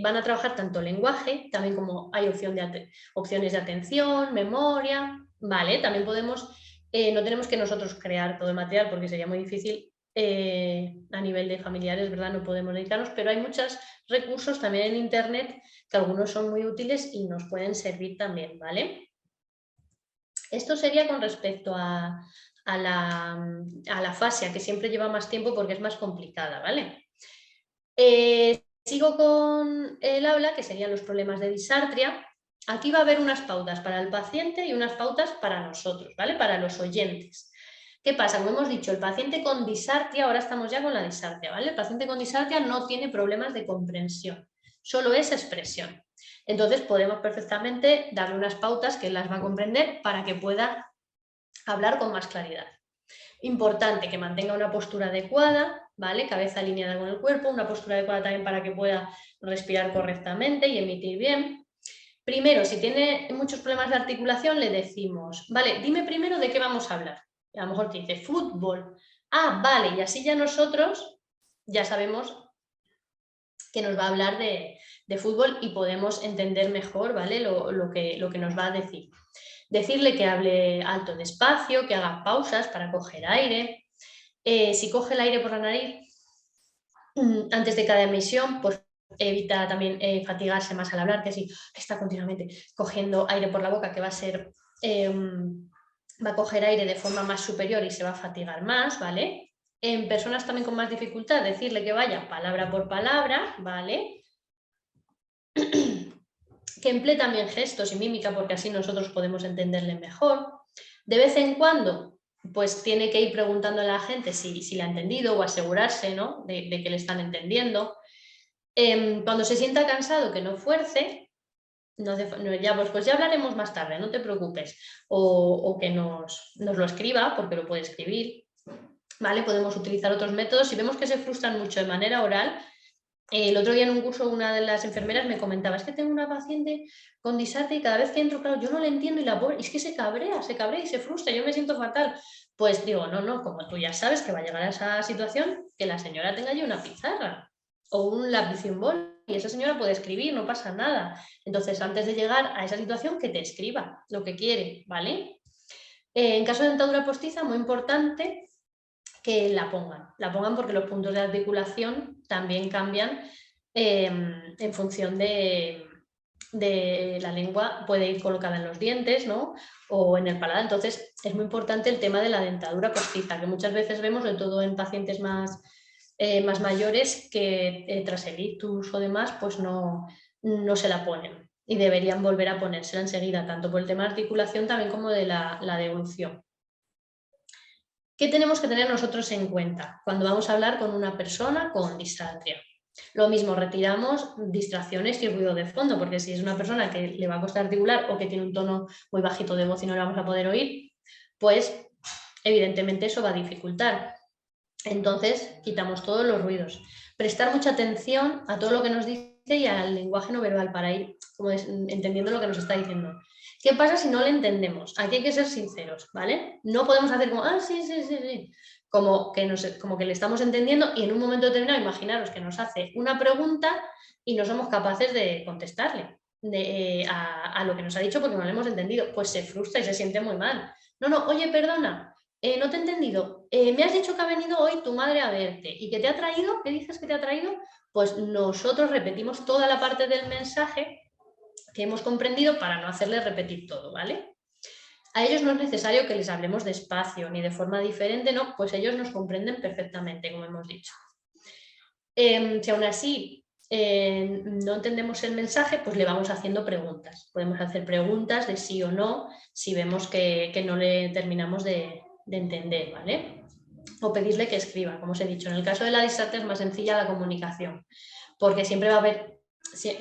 van a trabajar tanto lenguaje, también como hay opciones de atención, memoria, ¿vale? También podemos, no tenemos que nosotros crear todo el material porque sería muy difícil a nivel de familiares, ¿verdad? No podemos dedicarnos, pero hay muchos recursos también en internet que algunos son muy útiles y nos pueden servir también, ¿vale? Esto sería con respecto a la afasia, que siempre lleva más tiempo porque es más complicada, ¿vale? Sigo con el habla, que serían los problemas de disartria. Aquí va a haber unas pautas para el paciente y unas pautas para nosotros, ¿vale? Para los oyentes. ¿Qué pasa? Como hemos dicho, el paciente con disartria, ahora estamos ya con la disartria, ¿vale? El paciente con disartria no tiene problemas de comprensión, solo es expresión. Entonces podemos perfectamente darle unas pautas que él las va a comprender para que pueda hablar con más claridad. Importante que mantenga una postura adecuada, ¿vale? Cabeza alineada con el cuerpo, una postura adecuada también para que pueda respirar correctamente y emitir bien. Primero, si tiene muchos problemas de articulación, le decimos, vale, dime primero de qué vamos a hablar. Y a lo mejor te dice fútbol. Ah, vale, y así ya nosotros ya sabemos que nos va a hablar de fútbol y podemos entender mejor, ¿vale? Lo que nos va a decir. Decirle que hable alto, despacio, que haga pausas para coger aire. Si coge el aire por la nariz antes de cada emisión, pues evita también fatigarse más al hablar, que si está continuamente cogiendo aire por la boca, que va a coger aire de forma más superior y se va a fatigar más, ¿vale? En personas también con más dificultad, decirle que vaya palabra por palabra, ¿vale? Que emplee también gestos y mímica, porque así nosotros podemos entenderle mejor. De vez en cuando, pues tiene que ir preguntando a la gente si la ha entendido o asegurarse, ¿no? de que le están entendiendo. Cuando se sienta cansado, que no fuerce, pues ya hablaremos más tarde, no te preocupes. O que nos lo escriba, porque lo puede escribir. ¿Vale? Podemos utilizar otros métodos. Si vemos que se frustran mucho de manera oral, el otro día en un curso una de las enfermeras me comentaba, es que tengo una paciente con disartria y cada vez que entro, claro, yo no la entiendo y la pobre, es que se cabrea y se frustra, yo me siento fatal. Pues digo, no, como tú ya sabes que va a llegar a esa situación, que la señora tenga ya una pizarra o un lápiz y un bol y esa señora puede escribir, no pasa nada. Entonces, antes de llegar a esa situación, que te escriba lo que quiere, ¿vale? En caso de dentadura postiza, muy importante que la pongan porque los puntos de articulación también cambian en función de la lengua, puede ir colocada en los dientes, ¿no? O en el paladar. Entonces es muy importante el tema de la dentadura postiza, que muchas veces vemos, sobre todo en pacientes más mayores, que tras el ictus o demás pues no se la ponen y deberían volver a ponérsela enseguida, tanto por el tema de articulación también como de la devolución. ¿Qué tenemos que tener nosotros en cuenta cuando vamos a hablar con una persona con disartria? Lo mismo, retiramos distracciones y ruido de fondo, porque si es una persona que le va a costar articular o que tiene un tono muy bajito de voz y no la vamos a poder oír, pues evidentemente eso va a dificultar. Entonces quitamos todos los ruidos. Prestar mucha atención a todo lo que nos dice y al lenguaje no verbal para ir como entendiendo lo que nos está diciendo. ¿Qué pasa si no le entendemos? Aquí hay que ser sinceros, ¿vale? No podemos hacer como, sí. Como que le estamos entendiendo y en un momento determinado, imaginaros que nos hace una pregunta y no somos capaces de contestarle a lo que nos ha dicho porque no le hemos entendido. Pues se frustra y se siente muy mal. No, oye, perdona, no te he entendido. Me has dicho que ha venido hoy tu madre a verte y que te ha traído, ¿qué dices que te ha traído? Pues nosotros repetimos toda la parte del mensaje que hemos comprendido para no hacerle repetir todo, ¿vale? A ellos no es necesario que les hablemos despacio ni de forma diferente, ¿no? Pues ellos nos comprenden perfectamente, como hemos dicho. Si aún así no entendemos el mensaje, pues le vamos haciendo preguntas. Podemos hacer preguntas de sí o no si vemos que no le terminamos de entender, ¿vale? O pedirle que escriba, como os he dicho. En el caso de la disartria es más sencilla la comunicación, porque siempre va a haber,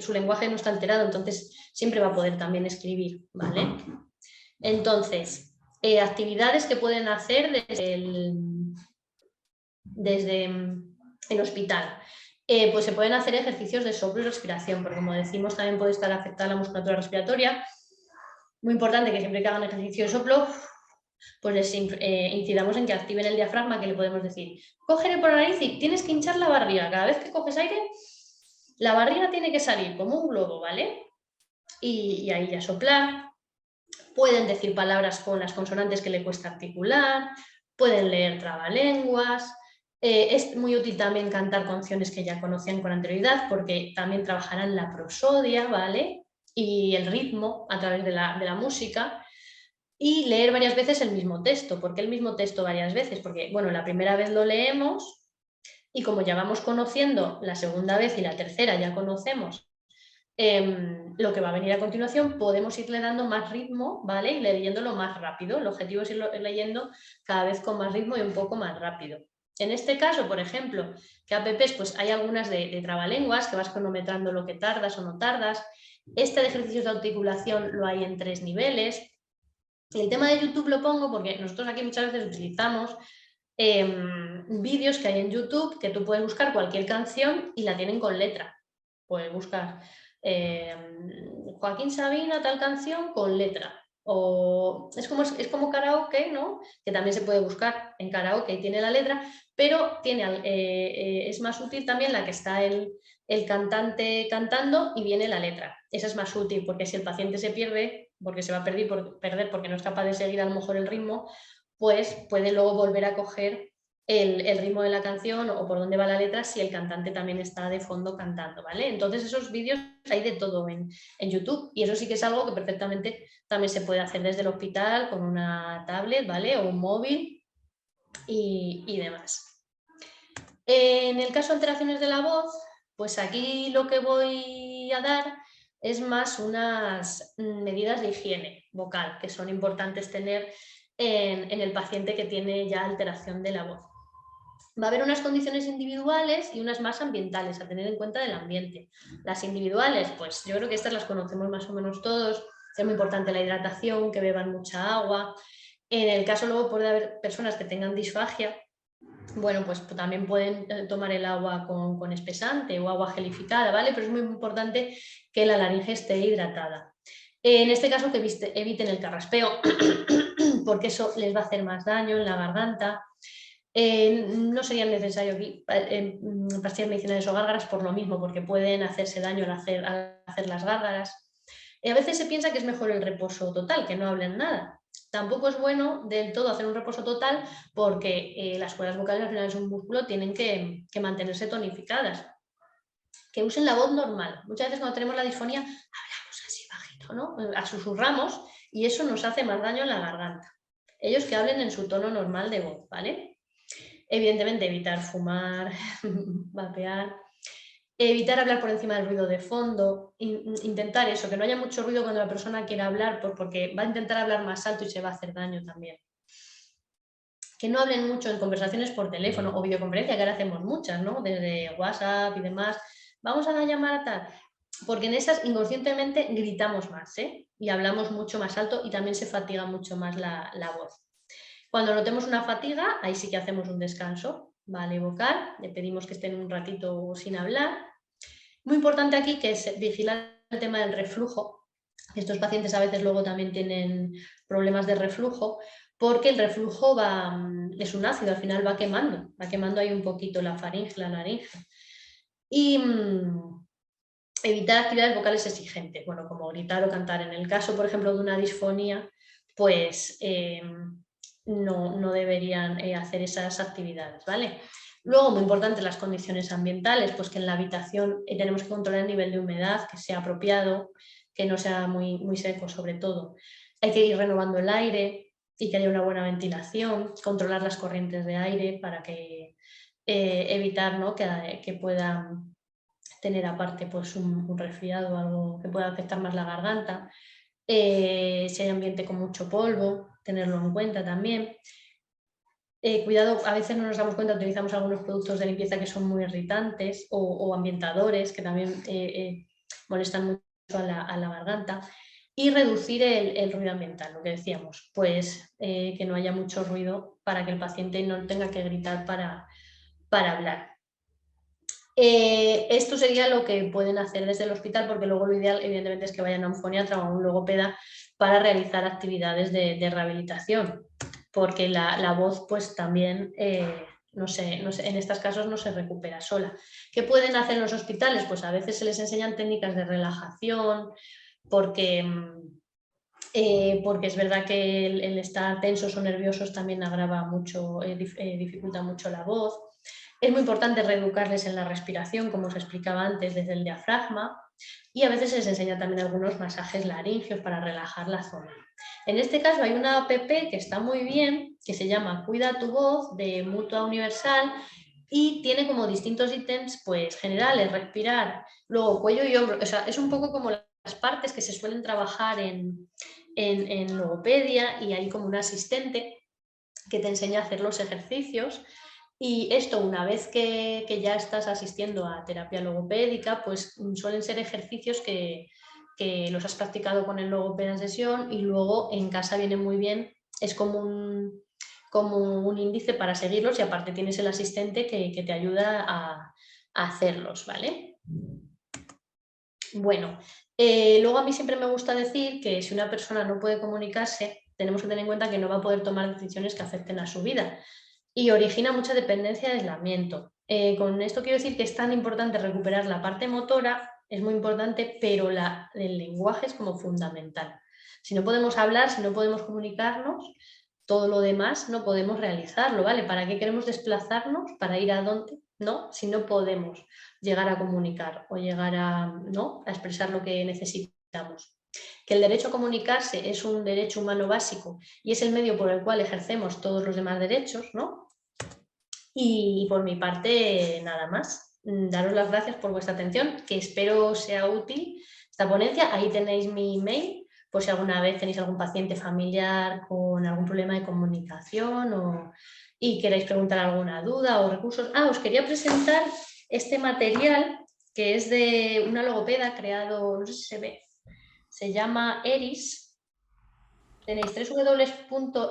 su lenguaje no está alterado, entonces siempre va a poder también escribir, ¿vale? Entonces, actividades que pueden hacer desde el hospital. Pues se pueden hacer ejercicios de soplo y respiración, porque como decimos también puede estar afectada la musculatura respiratoria. Muy importante que siempre que hagan ejercicio de soplo, pues les incidamos en que activen el diafragma, que le podemos decir, cógele por la nariz y tienes que hinchar la barriga. Cada vez que coges aire, la barriga tiene que salir como un globo, ¿vale? Y ahí ya soplar. Pueden decir palabras con las consonantes que le cuesta articular, pueden leer trabalenguas. Es muy útil también cantar canciones que ya conocían con anterioridad porque también trabajarán la prosodia, ¿vale? Y el ritmo a través de la música. Y leer varias veces el mismo texto. ¿Por qué el mismo texto varias veces? Porque, bueno, la primera vez lo leemos y como ya vamos conociendo la segunda vez y la tercera ya conocemos lo que va a venir a continuación, podemos irle dando más ritmo, ¿vale? Y leyéndolo más rápido. El objetivo es ir leyendo cada vez con más ritmo y un poco más rápido. En este caso, por ejemplo, que apps, pues hay algunas de trabalenguas que vas cronometrando lo que tardas o no tardas. Este de ejercicios de articulación lo hay en 3 niveles. El tema de YouTube lo pongo porque nosotros aquí muchas veces utilizamos vídeos que hay en YouTube que tú puedes buscar cualquier canción y la tienen con letra. Puedes buscar Joaquín Sabina, tal canción con letra. O es como karaoke, ¿no? Que también se puede buscar en karaoke y tiene la letra, pero es más útil también la que está el cantante cantando y viene la letra. Esa es más útil porque si el paciente se pierde, porque se va a perder porque no es capaz de seguir a lo mejor el ritmo, pues puede luego volver a coger el ritmo de la canción o por dónde va la letra si el cantante también está de fondo cantando, ¿vale? Entonces esos vídeos hay de todo en YouTube y eso sí que es algo que perfectamente también se puede hacer desde el hospital con una tablet, ¿vale? O un móvil y demás. En el caso de alteraciones de la voz, pues aquí lo que voy a dar es más unas medidas de higiene vocal que son importantes tener en el paciente que tiene ya alteración de la voz. Va a haber unas condiciones individuales y unas más ambientales a tener en cuenta del ambiente. Las individuales, pues yo creo que estas las conocemos más o menos todos. Es muy importante la hidratación, que beban mucha agua. En el caso luego puede haber personas que tengan disfagia. Bueno, pues también pueden tomar el agua con espesante o agua gelificada, ¿vale? Pero es muy importante que la laringe esté hidratada. En este caso que eviten el carraspeo porque eso les va a hacer más daño en la garganta. No sería necesario pastillas medicinales o gárgaras por lo mismo, porque pueden hacerse daño al hacer las gárgaras. A veces se piensa que es mejor el reposo total, que no hablen nada. Tampoco es bueno del todo hacer un reposo total porque las cuerdas vocales al final es un músculo, tienen que mantenerse tonificadas. Que usen la voz normal. Muchas veces cuando tenemos la disfonía hablamos así bajito, ¿no? Susurramos y eso nos hace más daño en la garganta. Ellos que hablen en su tono normal de voz, ¿vale? Evidentemente evitar fumar, vapear, evitar hablar por encima del ruido de fondo, intentar eso, que no haya mucho ruido cuando la persona quiera hablar porque va a intentar hablar más alto y se va a hacer daño también. Que no hablen mucho en conversaciones por teléfono o videoconferencia, que ahora hacemos muchas, ¿no? Desde WhatsApp y demás. Vamos a llamar a tal, porque en esas inconscientemente gritamos más, ¿eh? Y hablamos mucho más alto y también se fatiga mucho más la voz. Cuando notemos una fatiga, ahí sí que hacemos un descanso, ¿vale? Vocal, le pedimos que estén un ratito sin hablar. Muy importante aquí que es vigilar el tema del reflujo. Estos pacientes a veces luego también tienen problemas de reflujo, porque el reflujo es un ácido, al final va quemando ahí un poquito la faringe, la laringe. Y evitar actividades vocales exigentes, bueno, como gritar o cantar. En el caso, por ejemplo, de una disfonía, pues no deberían hacer esas actividades, ¿vale? Luego, muy importante, las condiciones ambientales, pues que en la habitación tenemos que controlar el nivel de humedad, que sea apropiado, que no sea muy, muy seco sobre todo. Hay que ir renovando el aire y que haya una buena ventilación, controlar las corrientes de aire para que evitar, ¿no? que puedan tener aparte pues, un resfriado o algo que pueda afectar más la garganta. Si hay ambiente con mucho polvo, tenerlo en cuenta también. Cuidado, a veces no nos damos cuenta, utilizamos algunos productos de limpieza que son muy irritantes o ambientadores que también molestan mucho a la garganta. Y reducir el ruido ambiental, lo que decíamos, pues que no haya mucho ruido para que el paciente no tenga que gritar para hablar. Esto sería lo que pueden hacer desde el hospital, porque luego lo ideal evidentemente es que vayan a un foniatra o a un logopeda para realizar actividades de rehabilitación, porque la voz pues también no sé, en estos casos no se recupera sola. ¿Qué pueden hacer en los hospitales? Pues a veces se les enseñan técnicas de relajación, porque es verdad que el estar tensos o nerviosos también agrava mucho, dificulta mucho la voz. Es muy importante reeducarles en la respiración, como os explicaba antes, desde el diafragma, y a veces se les enseña también algunos masajes laringeos para relajar la zona. En este caso hay una app que está muy bien, que se llama Cuida tu voz, de Mutua Universal, y tiene como distintos ítems pues, generales, respirar, luego cuello y hombro, o sea, es un poco como las partes que se suelen trabajar en logopedia, y hay como un asistente que te enseña a hacer los ejercicios. Y esto, una vez que ya estás asistiendo a terapia logopédica, pues suelen ser ejercicios que los has practicado con el logopeda en sesión, y luego en casa viene muy bien, es como un índice para seguirlos, y aparte tienes el asistente que te ayuda a hacerlos, ¿vale? Bueno, luego a mí siempre me gusta decir que si una persona no puede comunicarse, tenemos que tener en cuenta que no va a poder tomar decisiones que afecten a su vida, y origina mucha dependencia y aislamiento. Con esto quiero decir que es tan importante recuperar la parte motora, es muy importante, pero el lenguaje es como fundamental. Si no podemos hablar, si no podemos comunicarnos, todo lo demás no podemos realizarlo, ¿vale? ¿Para qué queremos desplazarnos? ¿Para ir a dónde? No, si no podemos llegar a comunicar o llegar a expresar lo que necesitamos. Que el derecho a comunicarse es un derecho humano básico y es el medio por el cual ejercemos todos los demás derechos, ¿no? Y por mi parte, nada más. Daros las gracias por vuestra atención, que espero sea útil esta ponencia. Ahí tenéis mi email, por si alguna vez tenéis algún paciente familiar con algún problema de comunicación y queréis preguntar alguna duda o recursos. Os quería presentar este material que es de una logopeda creado, no sé si se ve, se llama Eris. Tenéis www.eris.io.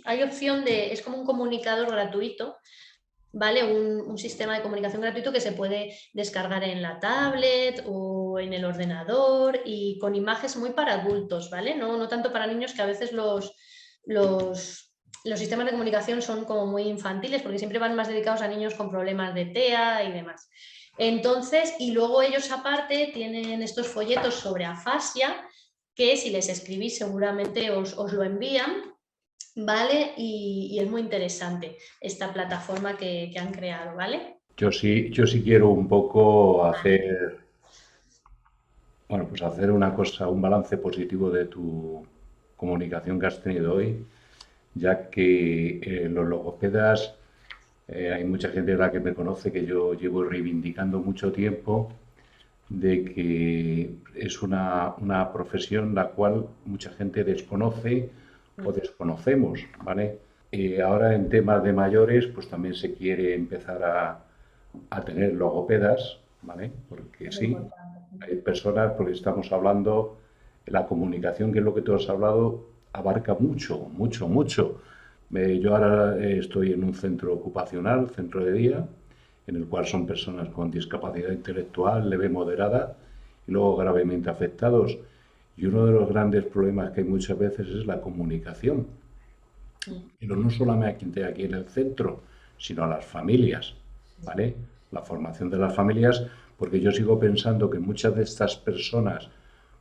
Hay opción es como un comunicador gratuito, ¿vale? Un sistema de comunicación gratuito que se puede descargar en la tablet o en el ordenador, y con imágenes muy para adultos, ¿vale? No tanto para niños, que a veces los sistemas de comunicación son como muy infantiles, porque siempre van más dedicados a niños con problemas de TEA y demás. Entonces, y luego ellos aparte tienen estos folletos sobre afasia, que si les escribís seguramente os lo envían, ¿vale? Y es muy interesante esta plataforma que han creado, ¿vale? Yo sí quiero un poco hacer, bueno, pues hacer una cosa, un balance positivo de tu comunicación que has tenido hoy, ya que los logopedas, hay mucha gente de la que me conoce que yo llevo reivindicando mucho tiempo de que es una profesión la cual mucha gente desconoce o desconocemos, ¿vale? Ahora en temas de mayores, pues también se quiere empezar a tener logopedas, ¿vale? Porque sí, hay personas, porque estamos hablando, la comunicación, que es lo que tú has hablado, abarca mucho, mucho, mucho. Yo ahora estoy en un centro ocupacional, centro de día, en el cual son personas con discapacidad intelectual leve, moderada y luego gravemente afectados. Y uno de los grandes problemas que hay muchas veces es la comunicación. Pero no solamente aquí en el centro, sino a las familias, ¿vale? La formación de las familias, porque yo sigo pensando que muchas de estas personas,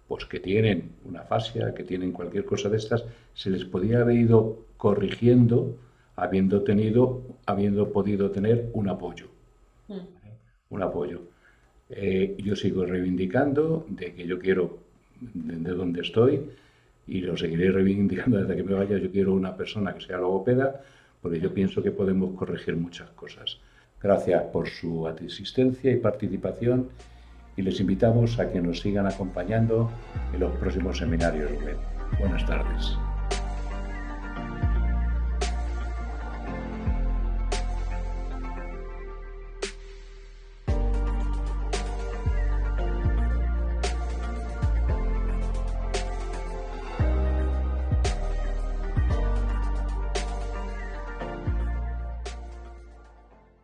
pues que tienen una afasia, que tienen cualquier cosa de estas, se les podía haber ido corrigiendo habiendo podido tener un apoyo. Un apoyo. Yo sigo reivindicando de que yo quiero, de donde estoy, y lo seguiré reivindicando desde que me vaya, yo quiero una persona que sea logopeda, porque yo pienso que podemos corregir muchas cosas. Gracias por su asistencia y participación, y les invitamos a que nos sigan acompañando en los próximos seminarios web. Buenas tardes.